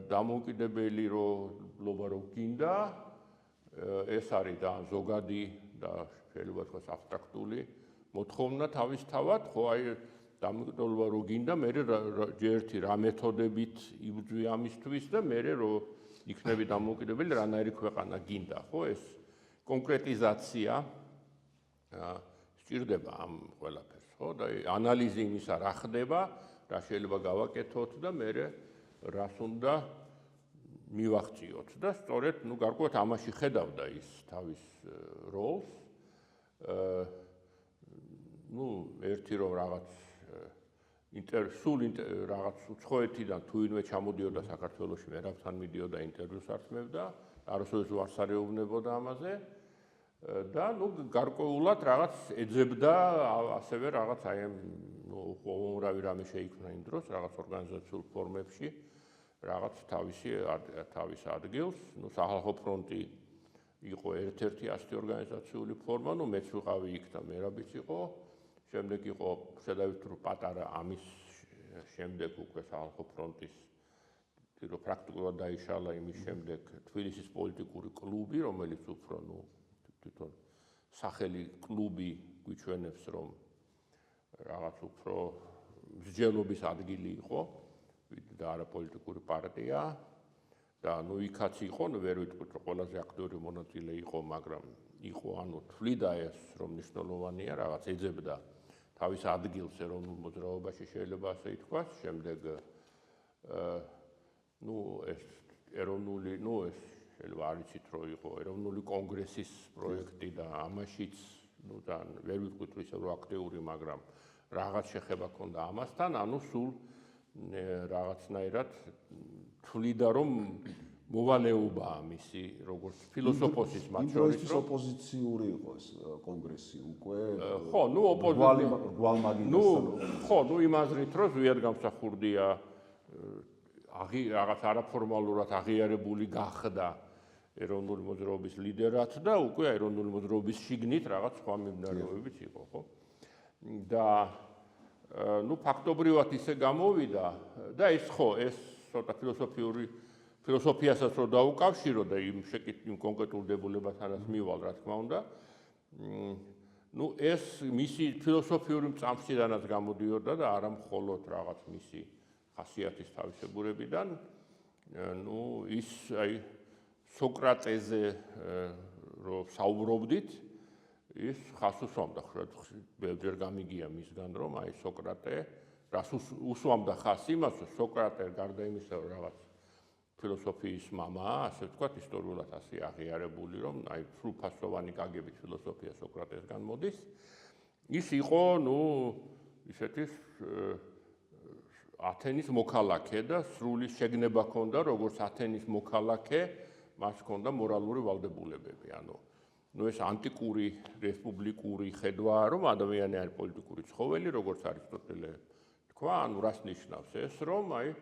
დამოუკიდებელი როლობა რო გინდა, ეს არის და ზოგადი და შეიძლება თქვას აბსტრაქტული მოთხოვნა თავისთავად, ხო აი დამოუკიდებლობა რო გინდა, მე ერთი რა მეთოდებით იბრძვი ამისთვის და მე რო იქნები დამოუკიდებელი, რანაირი ქვეყანა გინდა, ხო ეს კონკრეტიზაცია სჭირდება ამ ყველაფერს, ხო და ანალიზი იმისა რა ხდება, რა შეიძლება გავაკეთოთ და მე რას უნდა მივახციოთ და სწორედ გარკვეულად ამაში ხედავდა ის თავის როლს. ერთი რომ რაღაც რაღაც უცხოეთიდან თუ ვინმე ჩამოდიოდა საქართველოში, მერაბთან მიდიოდა ინტერვიუს ართმევდა, არასოდეს უარს არ ეუბნებოდა ამაზე და გარკვეულად რაღაც ეძებდა ასევე რაღაც აი ამ უამრავი რამე შეიქმნა იმ დროს რაღაც ორგანიზაციულ ფორმებში რაღაც თავის ადგილს, სახალხო ფრონტი იყო ერთ-ერთი ასეთი ორგანიზაციული ფორმა, მეც ვიყავი იქ და მერაბიც იყო, შემდეგ იყო შედავით რომ პატარა ამის შემდეგ უკვე სახალხო ფრონტის რომ პრაქტიკულად დაიშალა იმის შემდეგ თბილისის პოლიტიკური კლუბი, რომელიც უფრო თვითონ სახელი კლუბი გვიჩვენებს, რომ რაღაც უფრო მსჯელობის ადგილი იყო და არა პოლიტიკური პარტია და იქაც იყო, ვერ ვიტყვით რომ ყველაზე აქტიური მონაწილე იყო, მაგრამ იყო თვლიდა ეს რომ მნიშვნელოვანია, რაღაც ეძებდა თავის ადგილს ეროვნულ მოძრაობაში შეიძლება ასე ითქვას, შემდეგ ეს ეროვნული, ეს შეიძლება არ იცით რომ იყო ეროვნული კონგრესის პროექტი და ამაშიც და ვერ ვიტყვით ისე რომ აქტიური, მაგრამ რაღაც შეხება ჰქონდა ამასთან, სულ რაღაცნაირად თვლიდა რომ მოვალეობაა მისი როგორც ფილოსოფოსის მათ შორის რომ ოპოზიციური იყო ეს კონგრესი უკვე ხო, იმ აზრით რომ ზვიად გამსახურდია რაღაც არაფორმალურად აღიარებული გახდა ეროვნული მოძრაობის ლიდერად და უკვე ეროვნული მოძრაობის შიგნით რაღაც სხვა მიმდინარეობებიც იყო, ხო? და ფაქტობრივად ისე გამოვიდა და ეს ცოტა ფილოსოფიასაც რო დაუკავშირო და იმ კონკრეტულ დებულებასთანაც მივალ, რა თქმა უნდა. ეს მისი ფილოსოფიური წამსიდანაც გამოდიოდა და არა მხოლოდ რაღაც მისი ხასიათის თავისებურებიდან. ის აი სოკრატეზე რო საუბრობდით, ის ხას უსვამდა, ბევრჯერ გამიგია მისგან, რომ აი სოკრატე რას უსვამდა ხას იმას, რომ სოკრატე გარდა იმისა, რომ რაღაც ფილოსოფიის მამაა, ასე ვთქვათ, ისტორიულად ასე აღიარებული, რომ აი სრულფასოვანი გაგებით ფილოსოფია სოკრატესგან მოდის. ის იყო, ისეთი ათენის მოქალაქე და სრული შეგნება ჰქონდა, როგორც ათენის მოქალაქე, მას ჰქონდა მორალური ვალდებულებები, ეს ანტიკური რესპუბლიკური ხედვაა, რომ ადამიანი არის პოლიტიკური ცხოველი, როგორც არისტოტელე თქვა, რას ნიშნავს ეს, რომ აი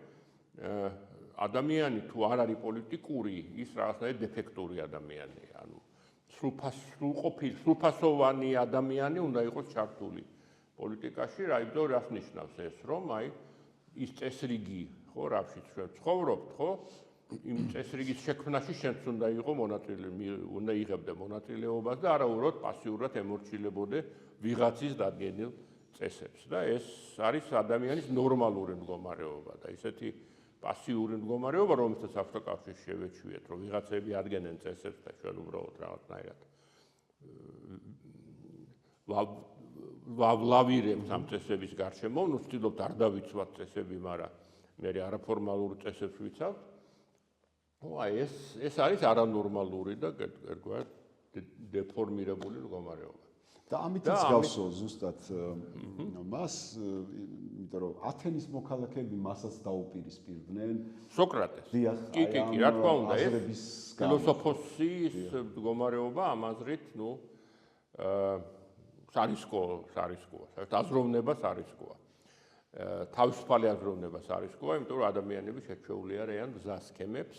ადამიანი თუ არ არის პოლიტიკური, ის რაღაცნაირად დეფექტური ადამიანია, სრულფასოვანი ადამიანი უნდა იყოს ჩართული პოლიტიკაში, რას ნიშნავს ეს, რომ აი ის წესრიგი, ხო, რაშიც ჩვენ ცხოვრობთ, ხო? იმ წესრიგის შექმნაში შენც უნდა იყო მონაწილე, უნდა იღებდე მონაწილეობას და არა უბრალოდ პასიურად ემორჩილებოდე ვიღაცის დადგენილ წესებს და ეს არის ადამიანის ნორმალური მდგომარეობა და ისეთი პასიური მდგომარეობა, რომელსაც ავტოკავშირში შევეჩვიეთ, რომ ვიღაცები ადგენენ წესებს და ჩვენ უბრალოდ რაღაცნაირად ვლავირებთ ამ წესების გარშემო, ვცდილობთ არ დავიცვათ წესები, მაგრამ მე არაფორმალურ წესებს ვიცავთ. ეს არის არანორმალური და ერთგვარად დეფორმირებული მდგომარეობა. და ამიტაც გავსო ზუსტად მას, იმიტომ რომ ათენის მოქალაქეები მასაც დაუპირისპირდნენ სოკრატეს. კი, რა თქმა უნდა, ეს ფილოსოფოსის მდგომარეობა ამ აზრით, სარისკოა, აზროვნებას არისკოა. თავისუფალი აზროვნებას არისკოა, იმიტომ რომ ადამიანები შეჩეული არიან გზას სქემებს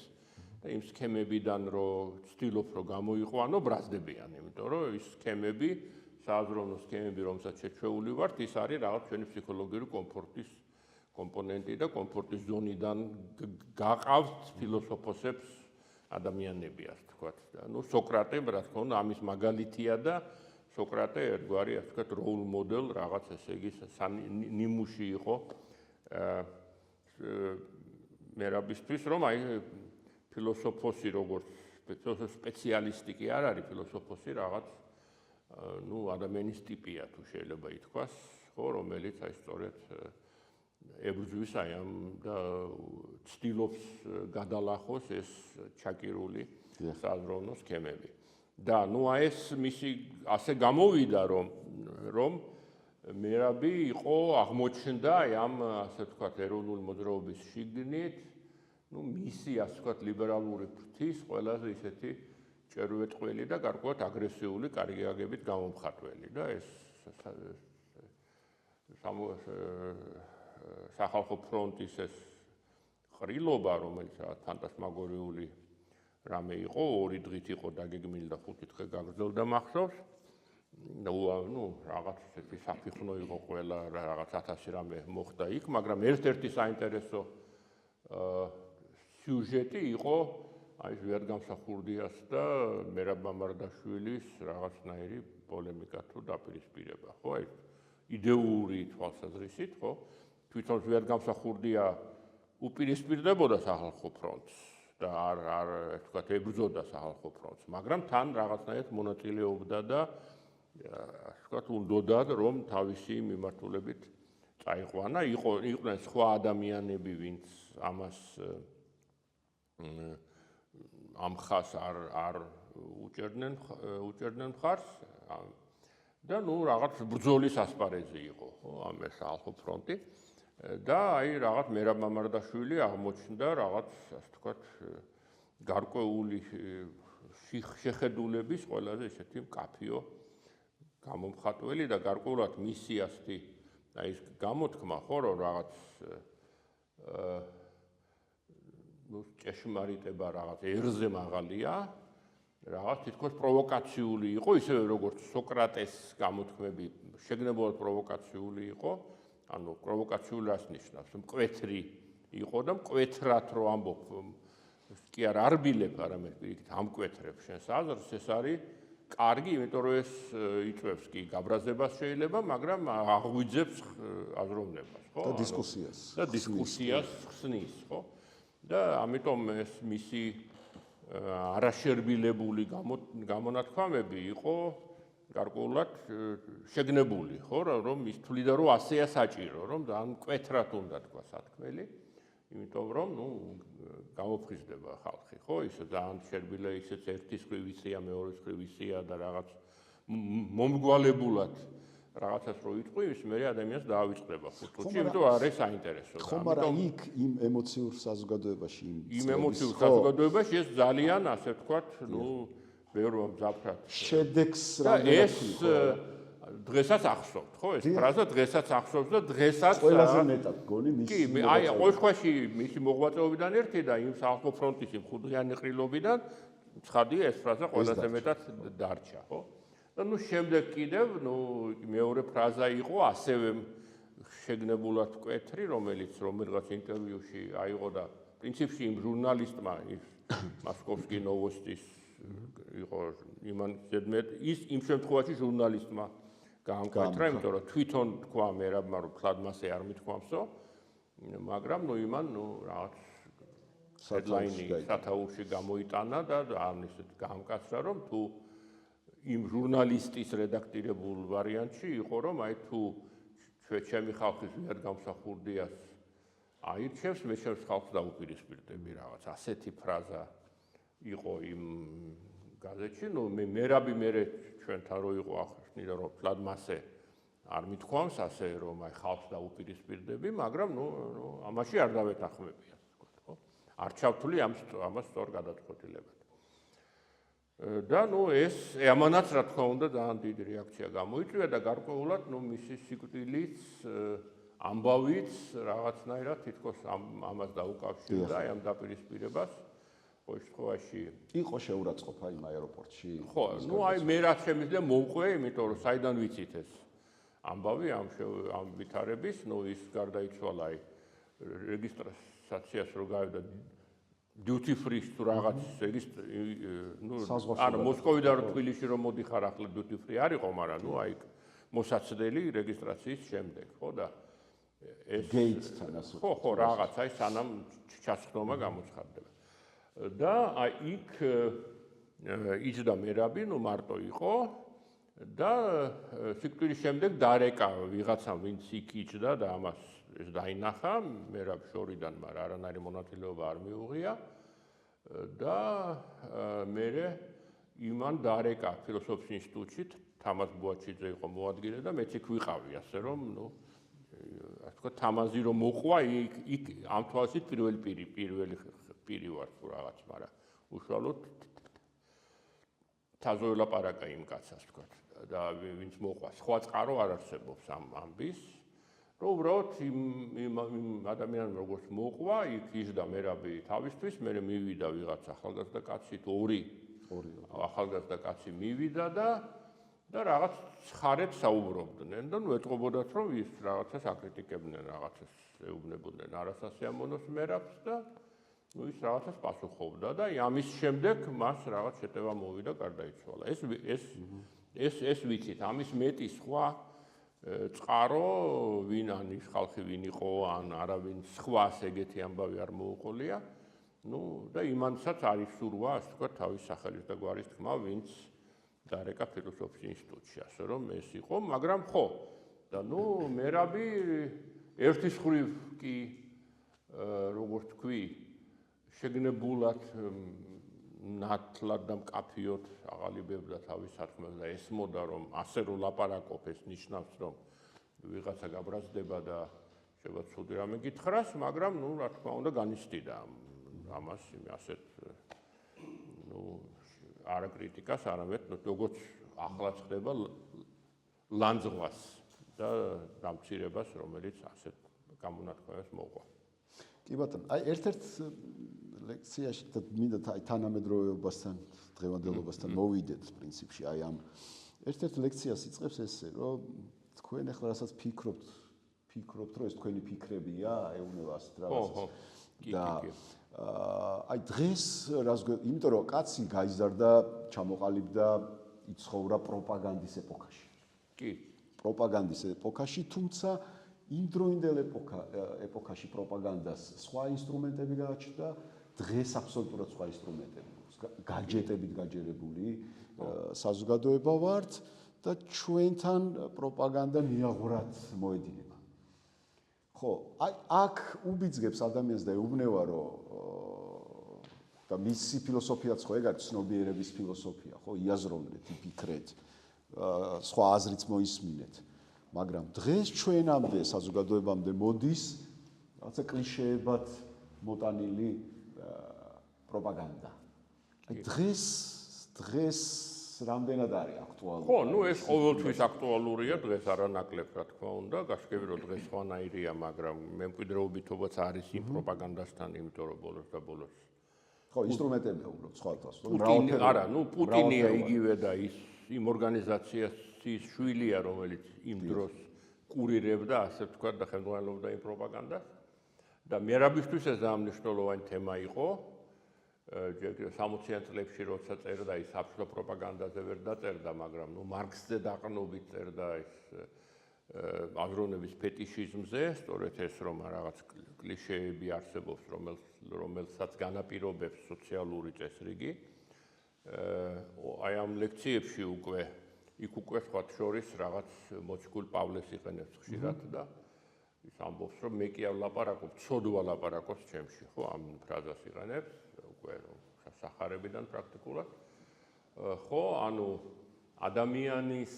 და იმ სქემებიდან რომ ცდილობ რომ გამოიყვანო ბრაზდებიან, იმიტომ რომ ის სქემები, სააზროვნო სქემები, რომელსაც შეჩეული ვართ, ის არის რაღაც ჩვენი ფსიქოლოგიური კომფორტის კომპონენტი და კომფორტის ზონიდან გაყავთ ფილოსოფოსებს ადამიანები, ასე ვთქვათ. ნუ სოკრატე, რა თქმა უნდა, ამის მაგალითია და სოკრატე ერთგვარი, ასე ვთქვათ, როულ მოდელ რაღაც, ესე იგი, ნიმუში იყო მერაბისთვის, რომ აი ფილოსოფოსი როგორც სპეციალისტი კი არ არის ფილოსოფოსი, რაღაც ნუ ადამიანის ტიპია თუ შეიძლება ითქვას, ხო, რომელიც აი სწორედ ებრძვის აი ამ და ცდილობს გადალახოს ეს ჩაკირული სააზროვნო სქემები. და ნუ აი ეს მისი ასე გამოვიდა რომ მერაბი იყო აღმოჩნდა აი ამ ასე ვთქვათ ეროვნული მოძრაობის შიგნით, ნუ მისი ასე ვთქვათ ლიბერალური ფრთის ყველაზე ისეთი ჭერვეტყველი და გარკვეულად აგრესიული კარიერაგებით გამომხატველი და ეს სახალხო ფრონტის ეს ყრილობა, რომელიც ფანტასმაგორიული რამე იყო, 2 დღით იყო დაგეგმილი და 5 დღე გაგრძელდა მახსოვს. ნუ რაღაც ესეთი საფიხნო იყო ყველა რაღაც 1000 რამე მოხდა იქ, მაგრამ ერთ-ერთი საინტერესო სიუჟეტი იყო აი ვერგამსახურდიას და მერაბ მამარდაშვილის რაღაცნაირი პოლემიკა თუ დაპირისპირება, ხო? აი იდეური თვალსაზრისით, ხო? თვითონ ვერგამსახურდია უპირისპირდებოდა სახალხო ფრონტს და არ ვთქვათ ებრძოდა სახალხო ფრონტს, მაგრამ თან რაღაცნაირად მონაწილეობდა და ასე ვთქვათ უნდოდა რომ თავისი მიმართულებით წაიყვანა, იყვნენ სხვა ადამიანები, ვინც ამას ამ ხას არ უჭერდნენ მხარს და ნუ რაღაც ბრძოლის ასპარეზი იყო, ხო, ამ სახალხო ფრონტი. და აი რაღაც მერაბ მამარდაშვილი აღმოჩნდა რაღაც, ასე ვთქვათ, გარკვეული შეხედულების ყველაზე ისეთი მკაფიო გამომხატველი და გარკვეულად მისი ასეთი აი ეს გამოთქმა, ხო, რომ რაღაც ნუ ჭეშმარიტება რაღაც ერზე მაღალია, რაღაც თითქოს პროვოკაციული იყო, ისევე როგორც სოკრატეს გამოთქმები შეგნებულად პროვოკაციული იყო. ანუ პროვოკაციული რას ნიშნავს? მკვეთრი იყო და მკვეთრად რო ამბობ, კი არ არბილებ, არამედ პირიქით ამკვეთრებ შენს აზრს, ეს არის კარგი, იმიტომ რომ ეს იწვევს კი გაბრაზებას შეიძლება, მაგრამ აღვიძებს აზროვნებას, ხო? და დისკუსიას. და დისკუსიას ხსნის, ხო? და ამიტომ ეს მისი არაშერბილებული გამონათქვამები იყო გარკვეულად შეგნებული, ხო, რომ ის თვლიდა რომ ასეა საჭირო, რომ ძალიან მკვეთრად უნდა თქვა სათქმელი, იმიტომ რომ ნუ გამოფხიზდება ხალხი, ხო, ისე ძალიან შერბილა ისეც ერთის ხრივ იცია, მეორის ხრივ იცია და რაღაც მომგვალებულად რაღაცას რო იტყვი, ის მე ადამიანს დაავიწყდება ხუთში, იმიტომ არის საინტერესო. ხო, მაგრამ იქ იმ ემოციურ საზოგადოებაში იმ ემოციურ საზოგადოებაში ეს ძალიან ასე ვთქვათ, ნუ ბევრ მძაფრად შედეგს და ეს დღესაც ახსოვთ, ხო? ეს ფრაზა დღესაც ახსოვს და დღესაც ყველაზე მეტად გონი მისი. კი, აი ყოველ შემთხვევაში მისი მოღვაწეობიდან ერთი და იმ სახალხო ფრონტის იმ ხუთღიანი ყრილობიდან ცხადია ეს ფრაზა ყველაზე მეტად დარჩა, ხო? და ნუ შემდეგ კიდევ ნუ მეორე ფრაზა იყო ასევე შეგნებულად მკვეთრი, რომელიც რომელიღაც ინტერვიუში აიღო და პრინციპში იმ ჟურნალისტმა ის მოსკოვსკი ნოვოსტის იყო იმან ზედმეტ ის იმ შემთხვევაში ჟურნალისტმა გაამკვეთრა, იმიტომ რომ თვითონ თქვა მერაბმა რომ ფლად მასე არ მithქვამსო, მაგრამ ნუ იმან ნუ რაღაც ჰედლაინი სათაურში გამოიტანა და ამ ისეთ გაამკაცრა რომ თუ იმ ჟურნალისტის რედაქტირებულ ვარიანტში იყო რომ აი თუ ჩვენი ხალხის ვერგამსახურდიას აირჩევს, მე შევს ხალხს დაუპირისპირდები რაღაც ასეთი ფრაზა იყო იმ გაზეთში, ნუ მერაბი მერე ჩვენთან რო იყო ახსნიდა რომ ფლად მასე არ მithქვამს ასე რომ აი ხალხს დაუპირისპირდები, მაგრამ ნუ ამაში არ დავეთანხმებია, ვთქვათ, ხო? არ ჩავთვლი ამას სწორ გადაწყვეტილებად. და ნუ ეს ამანაც რა თქმა უნდა ძალიან დიდი რეაქცია გამოიწვია და გარკვეულად ნუ მისი სიკვდილიც ამბავიც რაღაცნაირად თითქოს ამას დაუკავშირდა, აი ამ დაპირისპირებას. ხო, შემთხვევაში იყო შეურაცხყოფა იმ აეროპორტში. ხო, ну აი მე რაც შემიძლია მოვყვე, იმიტომ რომ საიდან ვიცით ეს ამბავი ამ ვითარების, ну ის გარდაიცვალა აი რეგისტრაციას რო გავიდა duty free თუ რაღაც ну არა მოსკოვიდან რო თბილისში რომ მოდიხარ ახლა duty free არ იყო, მაგრამ ну აი მოსაცდელი რეგისტრაციის შემდეგ, ხო და ეს გეიტსთან ასე. ხო, რაღაც აი სანამ ჩასხდომა გამოცხადდება. და აი იქ იჯდა მერაბი, ну მარტო იყო და სიკვდილის შემდეგ დარეკა ვიღაცამ, ვინც იქ იჯდა და ამას ეს დაინახა, მერაბ შორიდან, მაგრამ არანაირი მონაწილეობა არ მიუღია და მე იმან დარეკა ფილოსოფიის ინსტიტუტში, თამაზ ბუაჩიძე იყო მოადგილე და მეც იქ ვიყავი, ასე რომ, ну ასე ვთქვათ, თამაზი რომ მოყვა, იქ ამ თვალსით პირველი პირი ვარ თუ რაღაც, მაგრამ უშუალოდ თაზო ელაპარაკა იმ კაცს, ვთქვათ, და ვინც მოყვა. სხვა წყარო არ არსებობს ამ ამბის. რომ უბრალოდ იმ ადამიანს როგორც მოყვა, იქ იჯდა მერაბი თავისთვის, მე მივიდა ვიღაც ახალგაზრდა კაცი, ორი ახალგაზრდა კაცი მივიდა და რაღაც ხარებს საუბრობდნენ და ნუ ეტყობოდათ რომ ის რაღაცას აკრიტიკებდნენ, რაღაცას ეუბნებოდნენ არასასიამოვნოს მერაბს და ნუ ის რაღაცას პასუხობდა და ამის შემდეგ მას რაღაც შეტევა მოვიდა, გარდაიცვალა. ეს ვიცით, ამის მეტი სხვა წყარო ვინ ანის ხალხი ვინ იყო ან არავინ სხვას ეგეთი ამბავი არ მოუყოლია. ნუ და იმანსაც არის სურვა, ასე ვთქვათ, თავის სახელის და გვარის თქმა, ვინც დარეკა ფილოსოფიის ინსტიტუტში, ასე რომ ეს იყო, მაგრამ ხო და ნუ მერაბი ერთის ხრივ კი როგორც თქვი, შეგნებულად ნათლად და მკაფიოდ აღალიბებდა თავის საქმეს და ესმოდა რომ ასე რომ ლაპარაკობ, ეს ნიშნავს რომ ვიღაცა გაბრაზდება და შევა ცუდი რამე გითხრას, მაგრამ ნუ რა თქმა უნდა განიცდიდა ამას ასეთ ნუ არა კრიტიკას, არამედ როგორც ახლა ხდება ლანძღვას და დამცირებას, რომელიც ასეთ გამონათქვამებს მოყვა. კი ბატონო, აი ერთ-ერთ ლექციაში და მინდა თანამედროვეობასთან, დღევანდელობასთან მოვიდეთ პრინციპში, აი ამ ერთ-ერთ ლექციას იწყებს ესე, რომ თქვენ ახლა რასაც ფიქრობთ, რომ ეს თქვენი ფიქრებია, ეუბნება ასეთ რაღაცას. და აი დღეს იმიტომ რომ კაცი გაიზარდა, ჩამოყალიბდა, იცხოვრა პროპაგანდის ეპოქაში. კი. პროპაგანდის ეპოქაში, თუმცა იმდროინდელ ეპოქაში პროპაგანდას სხვა ინსტრუმენტები გააჩნდა, დღეს აბსოლუტურად სხვა ინსტრუმენტები. გაჯეტებით გაჯერებული საზოგადოება ვართ და ჩვენთან პროპაგანდა მიაღვრად მოედინება. ხო, აი აქ უბიძგებს ადამიანს და ეუბნება, რომ და მისი ფილოსოფიაც ხო ეგ არის ცნობიერების ფილოსოფია, ხო, იაზროვნეთ, იფიქრეთ, სხვა აზრიც მოისმინეთ. მაგრამ დღეს ჩვენამდე საზოგადოებამდე მოდის რაღაცა კლიშეებად მოტანილი პროპაგანდა. აი დღეს რამდენად არის აქტუალური? ხო, ნუ ეს ყოველთვის აქტუალურია, დღეს არანაკლებ რა თქმა უნდა, გასაგები რომ დღეს სხვანაირია, მაგრამ მემკვიდრეობითობაც არის იმ პროპაგანდასთან, იმიტომ რომ ბოლოს ხო, ინსტრუმენტებია უბრალოდ სხვადასხვა. არა, ნუ პუტინია იგივე და იმ ორგანიზაციის შვილია, რომელიც იმ დროს კურირებდა, ასე ვთქვათ, და ხელმძღვანელობდა იმ პროპაგანდას. და მერაბისთვის ეს მნიშვნელოვანი თემა იყო. 60-იან წლებში როცა წერდა ის საბჭოთა პროპაგანდაზე ვერ დაწერდა, მაგრამ ნუ მარქსზე დაყრდნობით წერდა ეს აზროვნების ფეტიშიზმზე, სწორედ ეს რომ რაღაც კლიშეები არსებობს, რომელსაც განაპირობებს სოციალური წესრიგი. აი ამ ლექციებში უკვე სხვათ შორის რაღაც მოციქულ პავლეს იყენებს ხშირად და ის ამბობს რომ მე კი არ ლაპარაკობ, ცოდვა ლაპარაკობს ჩემში, ხო, ამ ფრაზას იყენებს უკვე სახარებიდან პრაქტიკულად. ხო, ანუ ადამიანის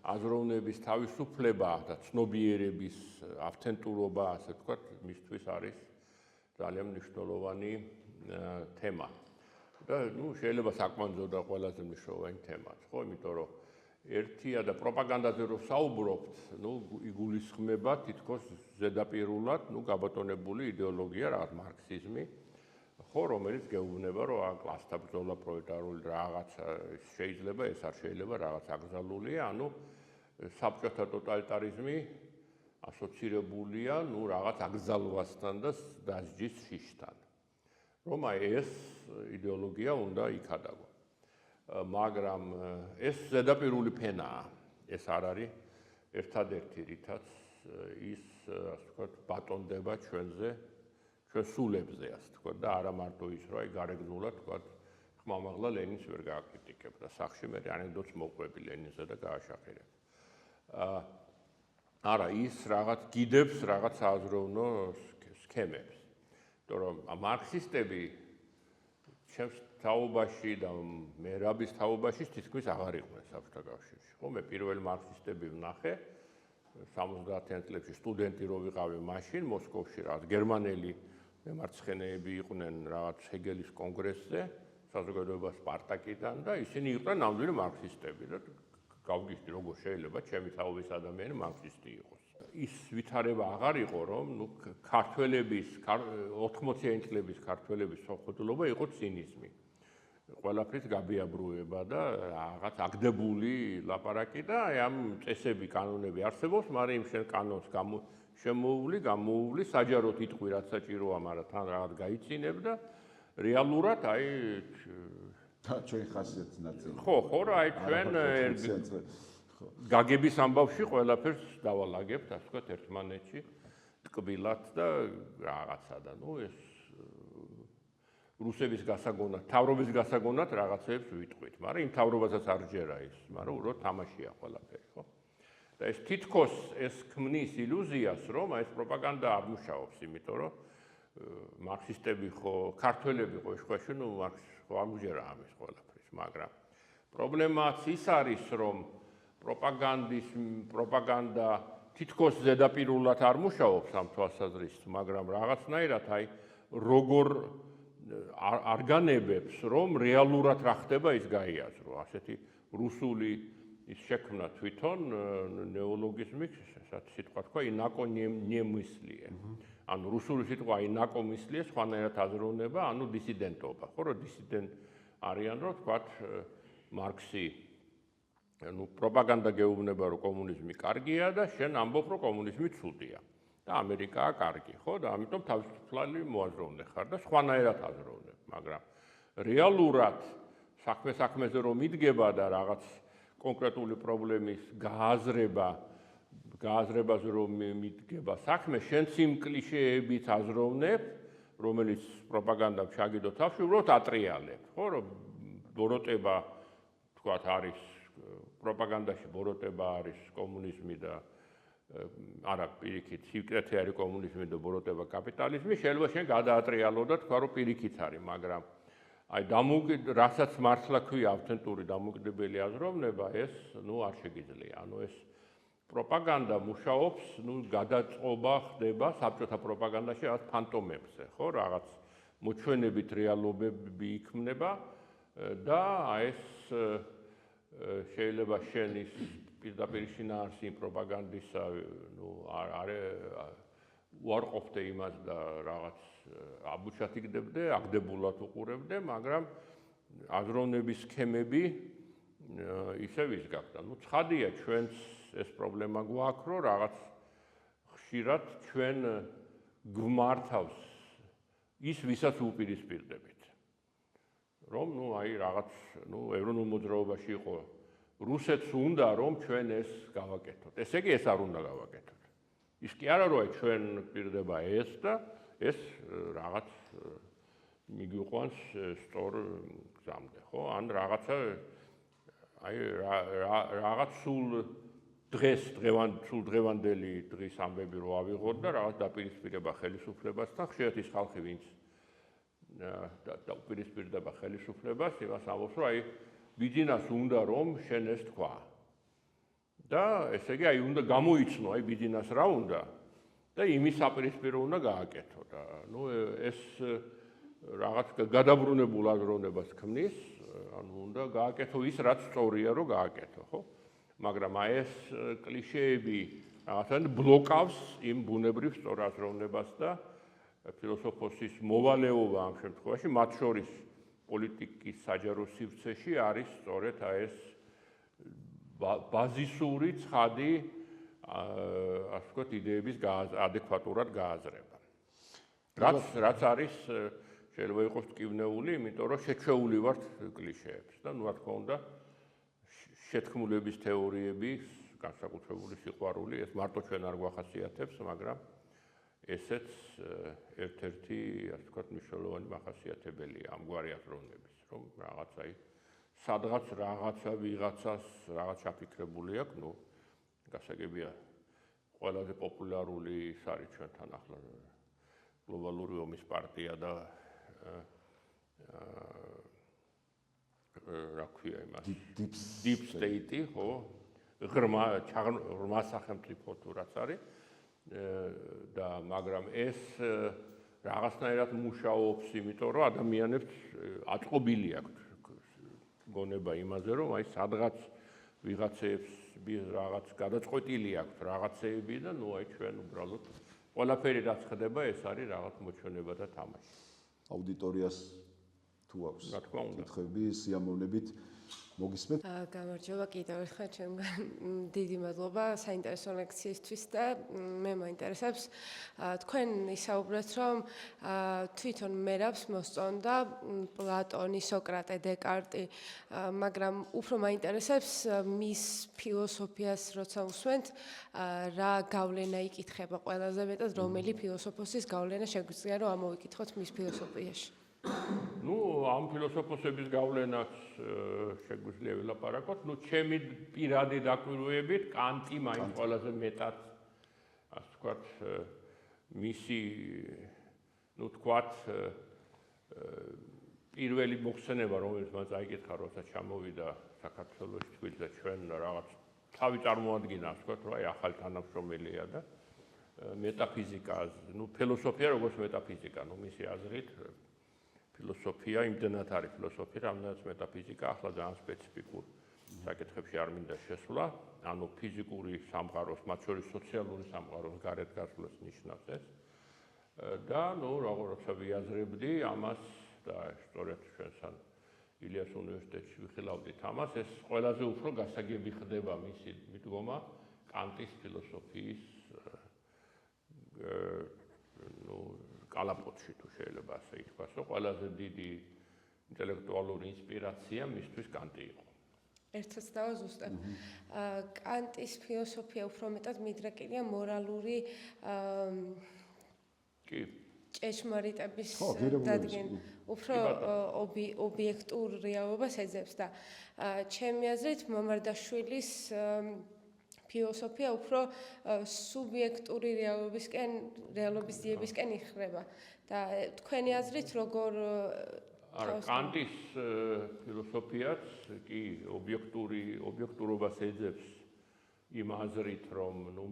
აზროვნების თავისუფლება და ცნობიერების ავთენტურობა, ასე ვთქვათ, მისთვის არის ძალიან მნიშვნელოვანი თემა. და ნუ შეიძლება საკმანძო და ყველაზე მნიშვნელოვანი თემაც, ხო, იმიტომ რომ ერთია და პროპაგანდაზე რო საუბრობთ, იგულისხმება თითქოს ზედაპირულად, გაბატონებული იდეოლოგია, რაღაც მარქსიზმი, ხო, რომელიც გეუბნება, რომ კლასთა ბრძოლა, პროლეტარული რაღაცა შეიძლება, ეს არ შეიძლება, რაღაც აკრძალულია, საბჭოთა ტოტალიტარიზმი ასოცირებულია, რაღაც აკრძალვასთან და დასჯის შიშთან. რომ ეს იდეოლოგია უნდა იქადაგო. მაგრამ ეს ზედაპირული ფენაა. ეს არ არის ერთადერთი, რითაც ის, ასე ვთქვათ, ბატონდება ჩვენზე, ჩვენ სულებზე, ასე ვთქვათ, და არა მარტო ის, რომ გარეგნულად, ვთქვათ, ხმამაღლა ლენინს ვერ გააკრიტიკებდა. სახში მე ანეკდოტს მოყვები ლენინზე და გააშახირებ. არა, ის რაღაც გიდებს რაღაც სააზროვნო სქემებს. იმიტომ რომ მარქსისტები ჩემს თაობაში და მერაბის თაობაში თითქმის აღარ იყვნენ საბჭოთა კავშირში. ხო, მე პირველი მარქსისტები ვნახე 70-იან წლებში სტუდენტი რო ვიყავი მაშინ მოსკოვში, რაღაც გერმანელი მემარცხენეები იყვნენ რაღაც ჰეგელის კონგრესზე, საზოგადოება სპარტაკიდან და ისინი იყვნენ ნამდვილი მარქსისტები და გავგიჟდი როგორ შეიძლება ჩემი თაობის ადამიანი მარქსისტი იყოს. ის ვითარება აღარ იყო, რომ ქართველების 80-იანი წლების ქართველების სამხედროობა იყო ცინიზმი. ყველაფრის გაბიაბრუება და რაღაც აგდებული ლაპარაკი და ამ წესები, კანონები არსებობს, მაგრამ შენ კანონს შემოუვლი, საჯაროდ იტყვი რაც საჭიროა, მაგრამ თან რაღაც გაიცინებ და რეალურად ჩვენი ხასიათის ნაწილი. ხო, რა ჩვენ გაგების ამბავში ყველაფერს დავალაგებთ, ასე ვთქვათ, ერთმანეთში ტკბილად და რაღაცა და ეს რუსების გასაგონად, თავრობის გასაგონად რაღაცებს ვიტყვით, მაგრამ იმ თავრობასაც არ ჯერა ის, მაგრამ უბრალოდ თამაშია ყველაფერი, ხო? და ეს თითქოს ეს ქმნის ილუზიას, რომ ეს პროპაგანდა არ მუშაობს, იმიტომ რომ მარქსისტები ხო, ქართველები ხო ეშქვაში, მარქსი ხო არ მჯერა ამის ყველაფრის, მაგრამ პრობლემაც ის არის, რომ პროპაგანდა თითქოს ზედაპირულად არ მუშაობს ამ თვალსაზრისით, მაგრამ რაღაცნაირად როგორ არ განებებს, რომ რეალურად რა ხდება ის გაიაზრო. ასეთი რუსული ის შექმნა თვითონ ნეოლოგიზმი, სიტყვა თქვა, ინაკონიემისლია. ანუ რუსული სიტყვა ინაკომისლია, სხვანაირად აზროვნება, დისიდენტობა. ხო, რომ დისიდენტ არიან, რომ თქვა მარქსი პროპაგანდა გეუბნება, რომ კომუნიზმი კარგია და შენ ამბობ, რომ კომუნიზმი ცუდია. და ამერიკაა კარგი, ხო? და ამიტომ თავისუფალი მოაზროვნე ხარ და სხვანაირად აზროვნებ, მაგრამ რეალურად საქმეზე რომ მიდგება და რაღაც კონკრეტული პრობლემის გააზრებაზე რომ მიდგება საქმე, შენ იმ კლიშეებით აზროვნებ, რომელიც პროპაგანდამ ჩაგიდო თავში, უბრალოდ ატრიალებ, ხო? რომ ბოროტება, თქვათ, არის პროპაგანდაში ბოროტება არის კომუნიზმი და არა პირიქით, სიკრეტი არის კომუნიზმი და ბოროტება კაპიტალიზმი, შეიძლება შენ გადაატრიალო და თქვა, რომ პირიქით არის, მაგრამ რასაც მართლა ქვია ავთენტური დამოუკიდებელი აზროვნება, ეს არ შეგიძლია. ეს პროპაგანდა მუშაობს, გადაწყობა ხდება საბჭოთა პროპაგანდაში რაღაც ფანტომებზე, ხო, რაღაც მოჩვენებით რეალობები იქმნება და ეს შეიძლება შენ ის პირდაპირ შინაარსი პროპაგანდისა, უარყოფდე იმას და რაღაც აბუჩათიგდებდე, აგდებულად უყურებდე, მაგრამ აზროვნების სქემები ისევ ის გახდა. ცხადია, ჩვენს ეს პრობლემა გვაქვს, რომ რაღაც ხშირად ჩვენ გვმართავს ის, ვისაც უპირისპირდებით. რომ რაღაც ეროვნულ მოძრაობაში იყო რუსეთს უნდა რომ ჩვენ ეს გავაკეთოთ. ესე იგი ეს არ უნდა გავაკეთოთ. ის კი არა რომ ჩვენ გვპირდება ეს და ეს რაღაც მიგვიყვანს სწორ გზამდე, ხო? ან რაღაცა რაღაც სულ დღევანდელი დღის ამბები რო ავიღოთ და რაღაც დაპირისპირება ხელისუფლებასთან, ხშირად ის ხალხი ვინც დაუპირისპირდება ხელისუფლებას, იმას ამბობს, რომ ბიძინას უნდა რომ შენ ეს თქვა. და ესე იგი უნდა გამოიცნო ბიძინას რა უნდა და იმის საპირისპირო უნდა გააკეთო და ეს რაღაც გადაბრუნებულ აზროვნებას ქმნის, უნდა გააკეთო ის რაც სწორია რომ გააკეთო, ხო? მაგრამ აი ეს კლიშეები რაღაცა ბლოკავს იმ ბუნებრივ სწორ აზროვნებას და ფილოსოფოსის მოვალეობა ამ შემთხვევაში მათ შორის პოლიტიკის საჯარო სივრცეში არის სწორედ აი ეს ბაზისური ცხადი ასე ვთქვათ იდეების ადეკვატურად გააზრება. რაც არის შეიძლება იყოს ტკივნეული, იმიტომ რომ შეჩეული ვართ კლიშეებს და რა თქმა უნდა შეთქმულების თეორიები, განსაკუთრებული სიყვარული, ეს მარტო ჩვენ არ გვახასიათებს, მაგრამ ესეც ერთ-ერთი, ასე ვთქვათ, მნიშვნელოვანი მახასიათებელია ამგვარი აზროვნების, რომ რაღაცა სადღაც რაღაცა ვიღაცას რაღაც ჩაფიქრებული აქვს, ნუ გასაგებია ყველაზე პოპულარული ის არის ჩვენთან ახლა გლობალური ომის პარტია და რა ქვია იმას deep state-ი, ხო? ღრმა სახელმწიფო თუ რაც არის და მაგრამ ეს რაღაცნაირად მუშაობს, იმიტომ რომ ადამიანებს აწყობილი აქვს გონება იმაზე, რომ აი სადღაც ვიღაცებს რაღაც გადაწყვეტილი აქვს რაღაცეები და ნუ აი ჩვენ უბრალოდ ყველაფერი რაც ხდება ეს არის რაღაც მოჩვენება და თამაში. აუდიტორიას თუ აქვს რა თქმა უნდა კითხვები, სიამოვნებით მოგისმენთ? გამარჯობა კიდევ ერთხელ ჩემგან დიდი მადლობა საინტერესო ლექციისთვის და მე მაინტერესებს თქვენ ისაუბრეთ რომ თვითონ მერაბს მოსწონდა პლატონი, სოკრატე, დეკარტი, მაგრამ უფრო მაინტერესებს მის ფილოსოფიას როცა უსვენთ რა გავლენა იკითხება ყველაზე მეტად რომელი ფილოსოფოსის გავლენა შეგვიძლია რომ ამოვიკითხოთ მის ფილოსოფიაში? ნუ ამ ფილოსოფოსების გავლენაც შეგვიძლია ვილაპარაკოთ. ნუ ჩემი პირადი დაკვირვებით კანტი მაინც ყველაზე მეტად ასე ვთქვათ მისი ნუ თქვათ პირველი მოხსენება რომელიც მას აიკითხა როცა ჩამოვიდა საქართველოში თბილისში ჩვენ რაღაც თავი წარმოადგინა ასე ვთქვათ რომ აი ახალი თანამშრომელია და მეტაფიზიკა ნუ ფილოსოფია როგორც მეტაფიზიკა ნუ მისი აზრით ფილოსოფია იმდენად არის ფილოსოფია, რამდენიც მეტაფიზიკა, ახლა ძალიან სპეციფიკურ საკითხებში არ მინდა შესვლა, ანუ ფიზიკური სამყაროს, მათ შორის სოციალური სამყაროს გარეთ გასვლას ნიშნავს ეს. და ნუ როცა ვიაზრებდი ამას და სწორედ ჩვენთან ილიას უნივერსიტეტში ვიხილავდით ამას, ეს ყველაზე უფრო გასაგები ხდება მისი მიდგომა კანტის ფილოსოფიის ნუ კალაპოტში თუ შეიძლება ასე ითქვას, რომ ყველაზე დიდი ინტელექტუალური ინსპირაცია მისთვის კანტი იყო. ერთად დავაზუსტებ. კანტის ფილოსოფია უფრო მეტად მიდრეკილია მორალური კი ჭეშმარიტების დადგენ უფრო ობიექტურ რეალობას ეძებს და ჩემი აზრით მომარდაშვილის ფილოსოფია უფრო სუბიექტური რეალობის ძიებისკენ იხრება და თქვენი აზრით როგორ კანტის ფილოსოფიაც კი ობიექტურობას ეძებს იმ აზრით რომ ნუ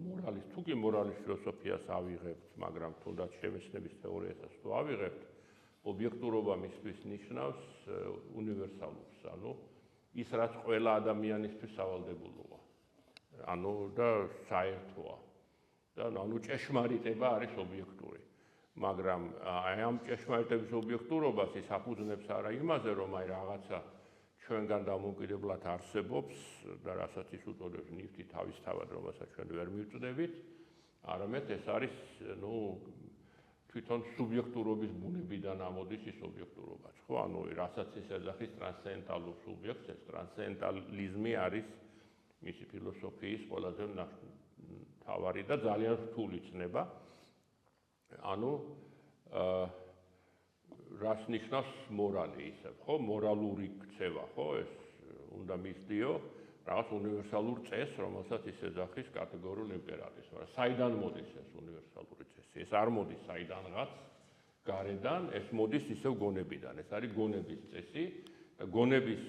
მორალის ფილოსოფიას ავიღებთ, მაგრამ თუნდაც შემეცნების თეორიასაც თუ ავიღებთ, ობიექტურობა მისთვის ნიშნავს უნივერსალურს, ანუ ის რაც ყველა ადამიანისთვის სავალდებულოა. ანუ და საერთოა. და ანუ ჭეშმარიტება არის ობიექტური. მაგრამ აი ამ ჭეშმარიტების ობიექტურობას ის აფუძნებს არა იმაზე, რომ აი რაღაცა ჩვენგან დამოუკიდებლად არსებობს და რასაც ის უწოდებს ნივთი თავისთავად, რომელსაც ჩვენ ვერ მივწდებით, არამედ ეს არის, ნუ თვითონ სუბიექტურობის ბუნებიდან ამოდის ის ობიექტურობაც, ხო? ანუ რასაც ის ეძახის ტრანსცენდენტალურ სუბიექტს, ეს ტრანსცენდენტალიზმი არის მისი ფილოსოფიის ყველაზე მთავარი და ძალიან რთული ცნება. ანუ რას ნიშნავს მორალი ისე, ხო? მორალური ქცევა, ხო? ეს უნდა მისდიო რაღაც უნივერსალურ წესს, რომელსაც ის ეძახის კატეგორიულ იმპერატივს. მაგრამ საიდან მოდის ეს უნივერსალური წესი? ეს არ მოდის საიდანღაც გარედან, ეს მოდის ისევ გონებიდან. ეს არის გონების წესი და გონების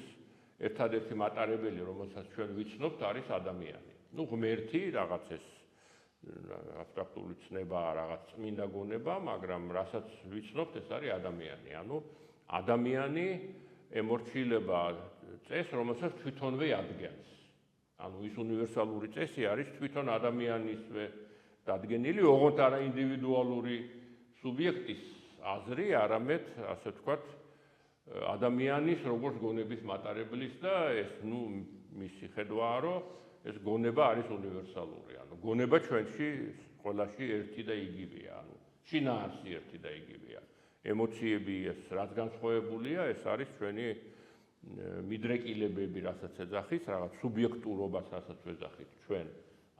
ერთადერთი მატარებელი, რომელსაც ჩვენ ვიცნობთ, არის ადამიანი. ნუ ღმერთი რაღაც ეს აბსტრაქტული ცნება, რაღაც წმინდა გონება, მაგრამ რასაც ვიცნობთ, ეს არის ადამიანი. ანუ ადამიანი ემორჩილება წესს, რომელსაც თვითონვე ადგენს. ანუ ის უნივერსალური წესი არის თვითონ ადამიანისვე დადგენილი, ოღონდ არა ინდივიდუალური სუბიექტის აზრი, არამედ ასე ვთქვათ, ადამიანის როგორც გონების მატარებლის და ეს მისი ხედვაა, რომ ეს გონება არის უნივერსალური. ანუ გონება ჩვენში ყველაში ერთი და იგივეა, ანუ შინაარსი ერთი და იგივეა. ემოციები ეს რაც განსხვავებულია, ეს არის ჩვენი მიდრეკილებები, რასაც ეძახის, რაღაც სუბიექტურობას, რასაც ვეძახით ჩვენ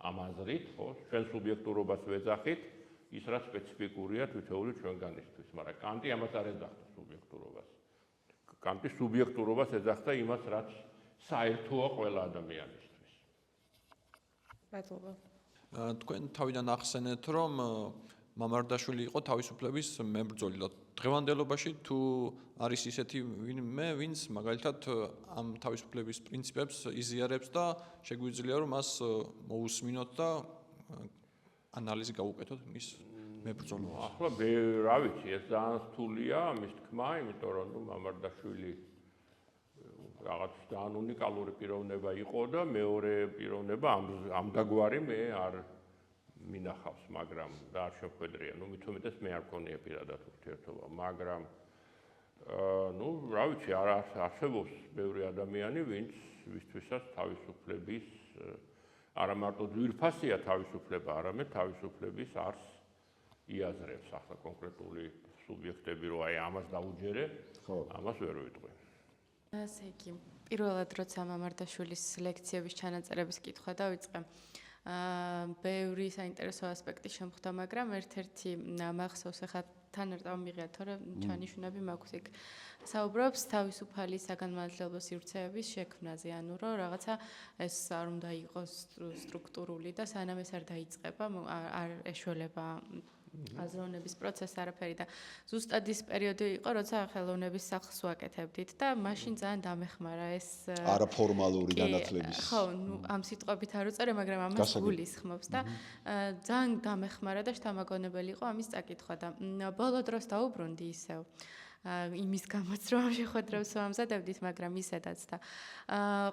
ამ აზრით, ხო? ჩვენ სუბიექტურობას ვეძახით, ის რაც სპეციფიკურია თითოეული ჩვენგანისთვის, მაგრამ კანტი ამას არ ეძახდა სუბიექტურობას. კანტი სუბიექტურობას ეძახდა იმას, რაც საერთოა ყველა ადამიანისთვის. მადლობა. თქვენ თავიდან ახსენეთ, რომ მამარდაშვილი იყო თავისუფლების მებრძოლი და დღევანდელობაში თუ არის ისეთი ვინმე, ვინც მაგალითად ამ თავისუფლების პრინციპებს იზიარებს და შეგვიძლია რომ მას მოусმინოთ და ანალიზი გავუკეთოთ მის მებრძოლობას. ახლა რა ვიცი, ეს ძალიან რთულია ამის თქმა, იმიტომ რომ მამარდაშვილი რაღაც ძალიან უნიკალური პიროვნება იყო და მეორე პიროვნება ამდაგვარი მე არ მინახავს, მაგრამ და არ შეხვედრია. მithumetes მე არ მქონია პირადად ურთიერთობა, მაგრამ რა ვიცი, არსებობს ბევრი ადამიანი, ვისთვისაც თავისუფლების არა მარტო ძვირფასია თავისუფლება, არამედ თავისუფლების არსს იაზრებს. ახლა კონკრეტული სუბიექტები რო აი ამას დაუჯერე, ამას ვერ ვიტყვი. ასე იგი, პირველად როცა მამარდაშვილის ლექციების ჩანაწერების კითხვა დავიწყე, ბევრი საინტერესო ასპექტი შემხვდა, მაგრამ ერთ-ერთი მახსოვს, ახლა თან ერთად მიღია, თორემ ჩანიშვნები მაქვს იქ. საუბრობს თავისუფალი საგანმანათლებლო სივრცეების შექმნაზე, ანუ რომ რაღაცა ეს არ უნდა იყოს სტრუქტურული და სანამ ეს არ დაიწყება, არ ეშველება აზროვნების პროცესი არაფერი და ზუსტად ის პერიოდი იყო, როცა ხელოვნების სახლს ვაკეთებდით და მაშინ ძალიან დამეხმარა ეს არაფორმალური განათლების. ხო, ამ სიტყვებით არ უწერე, მაგრამ ამას გულისხმობს და ძალიან დამეხმარა და შთამაგონებელი იყო ამის წაკითხვა და ბოლო დროს დაუბრუნდი ისევ. იმის გამოც რომ ამ შეხვედრებს ვამზადებდით, მაგრამ ისედაც და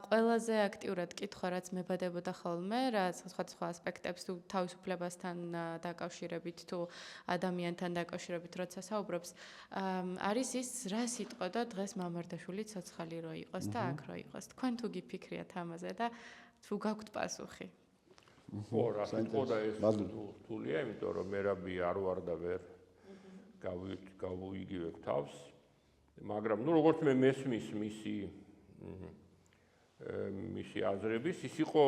ყველაზე აქტიურად კითხვა რაც მებადებოდა ხოლმე, რაც სხვადასხვა ასპექტებს თუ თავისუფლებასთან დაკავშირებით თუ ადამიანთან დაკავშირებით როცა საუბრობს, არის ის რა სიტყვა და დღეს მამარდაშვილი ცოცხალი რო იყოს და აქ რო იყოს. თქვენ თუ გიფიქრიათ ამაზე და თუ გაქვთ პასუხი? ხო, რა სიტყვა და ეს რთულია, იმიტომ რომ მერაბი არ ვარ და ვერ გავუიგივებ თავს, მაგრამ როგორც მე მესმის მისი აზრების, ის იყო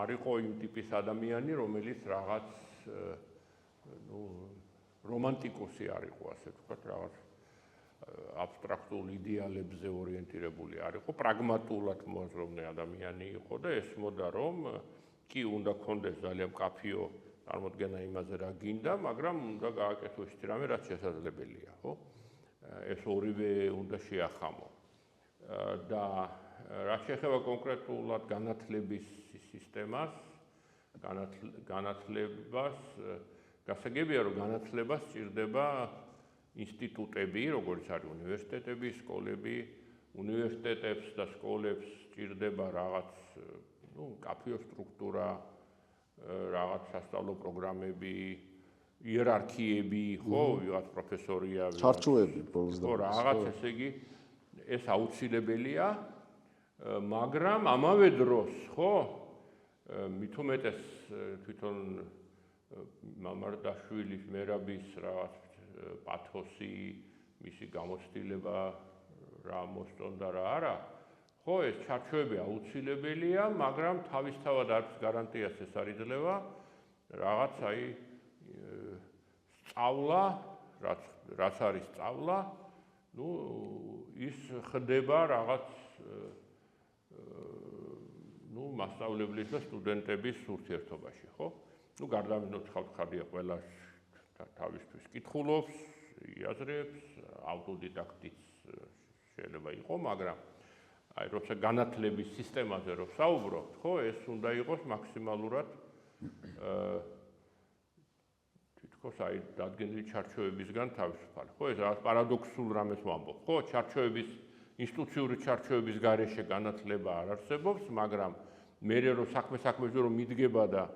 არ იყო იმ ტიპის ადამიანი, რომელიც რაღაც რომანტიკოსი არ იყო, ასე ვთქვათ, რაღაც აბსტრაქტულ იდეალებზე ორიენტირებული არ იყო, პრაგმატულად მოაზროვნე ადამიანი იყო და ესმოდა რომ კი უნდა კონდეს ძალიან მკაფიო წარმოდგენა იმაზე რა გინდა, მაგრამ უნდა გააკეთო ისეთი რამე, რაც შესაძლებელია, ხო? ეს ორივე უნდა შეახამო. და რაც შეეხება კონკრეტულად განათლების სისტემას, განათლებას, გასაგებია, რომ განათლებას სჭირდება ინსტიტუტები, როგორც არის უნივერსიტეტები, სკოლები, უნივერსიტეტებს და სკოლებს სჭირდება რაღაც, მკაფიო სტრუქტურა, რაღაც სასწავლო პროგრამები, იერარქიები, ხო, ვიღაც პროფესორია, ჩარჩოები ბოლოს და რაღაც, ესე იგი, ეს აუცილებელია, მაგრამ ამავე დროს, ხო, მithumetes თვითონ მამარდაშვილის მერაბის რაღაც პათოსი, მისი გამოცდილება რა მოსწონდა რა არა, ხო, ეს ჩარჩოები აუცილებელია, მაგრამ თავისთავად არც გარანტიას ეს არ იძლევა, რაღაც აი სწავლა, რაც არის სწავლა, ის ხდება რაღაც მასწავლებლის და სტუდენტების ურთიერთობაში, ხო? გარდამინოთ ხალხადია ყველა თავისთვის კითხულობს, იაზრებს, ავტოდიდაქტიც შეიძლება იყო, მაგრამ აი როცა განათლების სისტემაზე რო საუბრობთ, ხო, ეს უნდა იყოს მაქსიმალურად თითქოს აი დადგენილი ჩარჩოებისგან თავისუფალი. ხო, ეს რაღაც პარადოქსულ რამეს ვამბობ. ხო, ჩარჩოების ინსტიტუციური ჩარჩოების გარეშე განათლება არ არსებობს, მაგრამ მე რომ საქმეზე რომ მიდგება და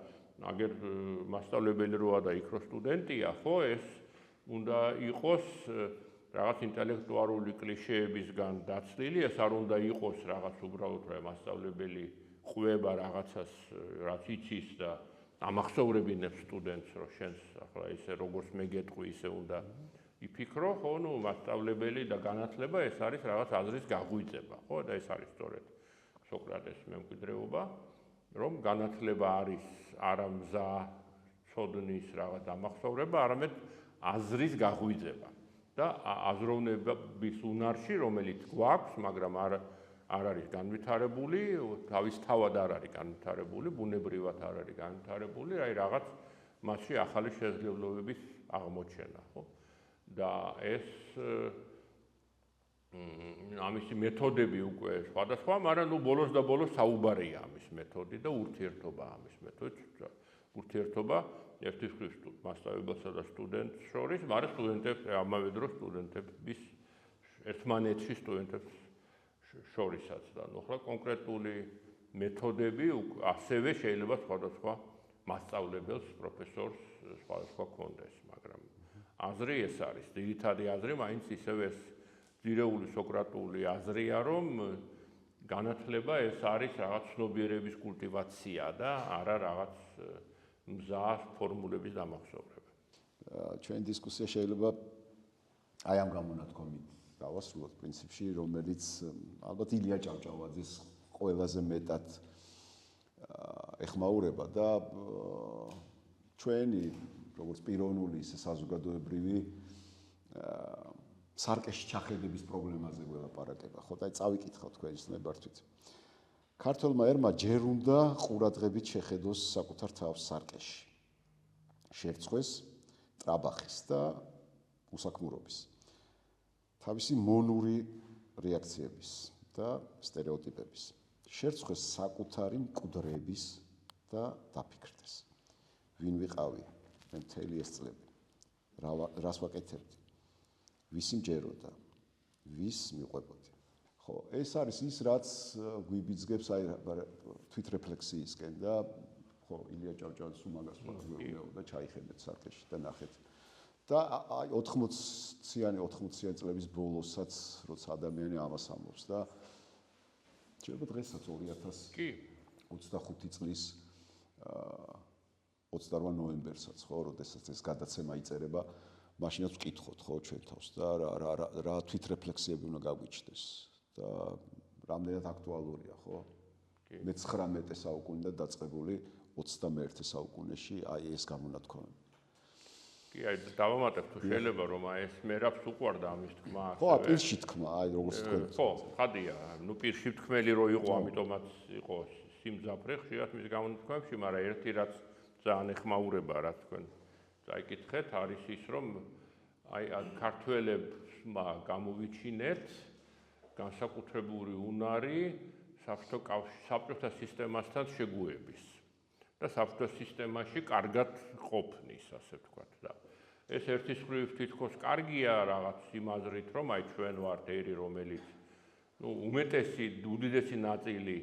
აგერ მასწავლებელი როა და იქ რო სტუდენტია, ხო, ეს უნდა იყოს რაღაც ინტელექტუალური კლიშეებისგან დაცლილი, ეს არ უნდა იყოს რაღაც უბრალოდ რა მასწავლებელი ყვება რაღაცას, რაც იცის და ამახსოვრებინებს სტუდენტს, რომ შენს ახლა ისე როგორც მე გეტყვი, ისე უნდა იფიქრო, ხო, ნუ მასწავლებელი და განათლება ეს არის რაღაც აზრის გაღვიძება, ხო, და ეს არის სწორედ სოკრატეს მემკვიდრეობა, რომ განათლება არის არა მზა ცოდნის რაღაც ამახსოვრება, არამედ აზრის გაღვიძება და აზროვნების უნარში, რომელიც გვაქვს, მაგრამ არ არის განვითარებული, თავისთავად არ არის განვითარებული, ბუნებრივად არ არის განვითარებული, აი რაღაც მასში ახალი შესაძლებლობების აღმოჩენა, ხო? და ეს ამისი მეთოდები უკვე სხვადასხვა, მაგრამ ნუ ბოლოს და ბოლოს საუბარია ამის მეთოდი და ურთიერთობა ამის მეთოდი, ურთიერთობა ერთის მხრივ მასწავლებელსა და სტუდენტს შორის, მაგრამ სტუდენტებს ამავე დროს სტუდენტების ერთმანეთში სტუდენტებს შორისაც და ნუ ახლა კონკრეტული მეთოდები ასევე შეიძლება სხვადასხვა მასწავლებელს, პროფესორს სხვადასხვა კონდეს, მაგრამ აზრი ეს არის, ძირითადი აზრი მაინც ისევ ეს ძირეული სოკრატული აზრია, რომ განათლება ეს არის რაღაც ცნობიერების კულტივაცია და არა რაღაც მზა ფორმულების დამახსოვრება. Ჩვენ დისკუსია შეიძლება აი ამ გამონათქვამით დავასრულოთ პრინციპში, რომელიც ალბათ ილია ჭავჭავაძის ყველაზე მეტად ეხმაურება და ჩვენი როგორც პიროვნული, ისე საზოგადოებრივი სარკეში ჩახედების პრობლემაზე ველაპარაკება. ხო, და წავიკითხავ თქვენის ნებართვით. ქართველმა ერმა ჯერ უნდა ყურადღებით შეხედოს საკუთარ თავს სარკეში. შერწყვეს ტრაბახის და უსაქმურობის. თავისი მონური რეაქციების და სტერეოტიპების. შერწყვეს საკუთარი მკვდრების და დაფიქრდეს. ვინ ვიყავი? მე მთელი ეს წლები. რას ვაკეთებდი? ვისი მჯეროდა? ვის მიყვებოდი? ხო, ეს არის ის, რაც გვიბიძგებს აი თვითრეფლექსიისკენ და ხო, ილია ჭავჭავაძის უმაგას ვაღვეულეო და ჩაიხედეთ სარკეში და ნახეთ. და აი 80-იანი წლების ბოლოსაც, როცა ადამიანი ამას ამბობს და შეიძლება დღესაც 2025 წლის 28 ნოემბერსაც, ხო, როდესაც ეს გადაცემა იწერება, მაშინაც ვკითხოთ, ხო, ჩვენ თავს და რა თვითრეფლექსიები უნდა გაგვიჩნდეს და რამდენად აქტუალურია, ხო? მე-19 საუკუნიდან დაწყებული 21 საუკუნეში აი ეს გამონათქვამები. კი, აი დავამატებ თუ შეიძლება რომ აი ეს მერაბს უყვარდა ამის თქმა. ხო, პირში თქმა, აი როგორც თქვენ. ხო, ხადია, ნუ პირში თქმელი რო იყო, ამიტომაც იყო სიმძაფრე ხშირად მის გამონათქვამებში, მაგრამ ერთი რაც ძალიან ეხმაურება, რა თქვენ წაიკითხეთ, არის ის, რომ აი ქართველებმა გამოვიჩინეთ განსაკუთრებული უნარი საბჭოთა სისტემასთან შეგუების და საბჭოთა სისტემაში კარგად ყოფნის, ასე ვთქვათ და ეს ერთის მხრივ თითქოს კარგია რაღაც იმ აზრით, რომ აი ჩვენ ვართ ერი, რომელიც ნუ უდიდესი ნაწილი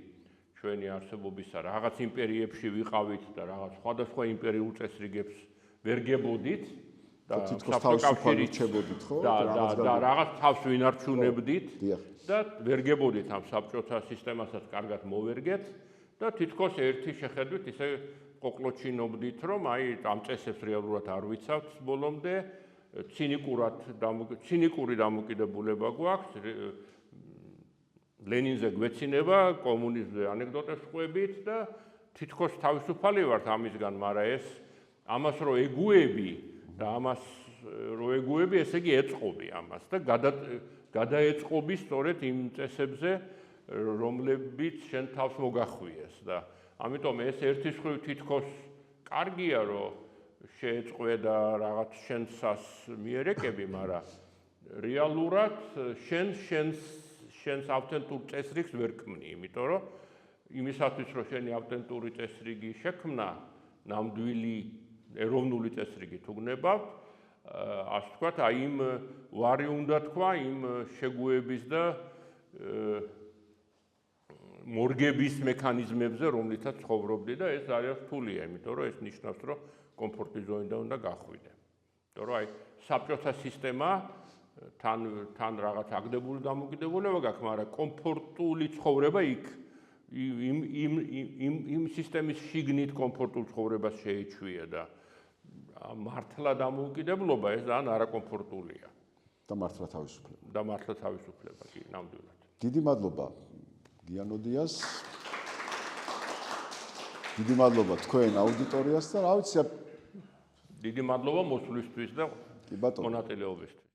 ჩვენი არსებობისა რაღაც იმპერიებში ვიყავით და რაღაც სხვადასხვა იმპერიულ წესრიგებს ვერ გებოდით და თითქოს თავისუფალი რჩებოდით, ხო? და რაღაც თავს ვინარჩუნებდით და ვერ გებოდით ამ საბჭოთა სისტემასაც კარგად მოვერგეთ და თითქოს ერთი შეხედვით ისე ყოყლოჩინობდით, რომ აი ამ წესებს რეალურად არ ვიცავთ ბოლომდე, ცინიკური დამოკიდებულება გვაქვს, ლენინზე გვეცინება, კომუნიზმზე ანეკდოტებს ყვებით და თითქოს თავისუფალი ვართ ამისგან, მაგრამ ეს ამას რო ეგუები და ამას რო ეგუები, ესე იგი ეწყობი ამას და გადაეწყობი სწორედ იმ წესებზე, რომლებიც შენ თავს მოგახვიეს და ამიტომ ეს ერთის მხრივ თითქოს კარგია, რომ შეეწყვე და რაღაც შენსას მიერეკები, მაგრამ რეალურად შენს ავთენტურ წესრიგს ვერ ქმნი, იმიტომ რომ იმისათვის, რომ შენი ავთენტური წესრიგი შექმნა, ნამდვილი ეროვნული წესრიგი თუ გნებავთ, ასე ვთქვათ, აი იმ ვარი უნდა თქვა იმ შეგუების და მორგების მექანიზმებზე, რომლითაც ცხოვრობდი და ეს ძალიან რთულია, იმიტომ რომ ეს ნიშნავს, რომ კომფორტის ზონიდან უნდა გახვიდე. იმიტომ რომ აი საბჭოთა სისტემა თან რაღაც აგდებული დამოკიდებულება გაქვს, მაგრამ კომფორტული ცხოვრება იქ იმ სისტემის შიგნით კომფორტულ ცხოვრებას შეეჩვია და მართლა დამოუკიდებლობა ეს ძალიან არაკომფორტულია. და მართლა თავისუფლება. და მართლა თავისუფლება კი, ნამდვილად. დიდი მადლობა გიანოდიას. დიდი მადლობა თქვენ აუდიტორიას და რა ვიცი დიდი მადლობა მოსვლისთვის და კი ბატონო მონაწილეობისთვის.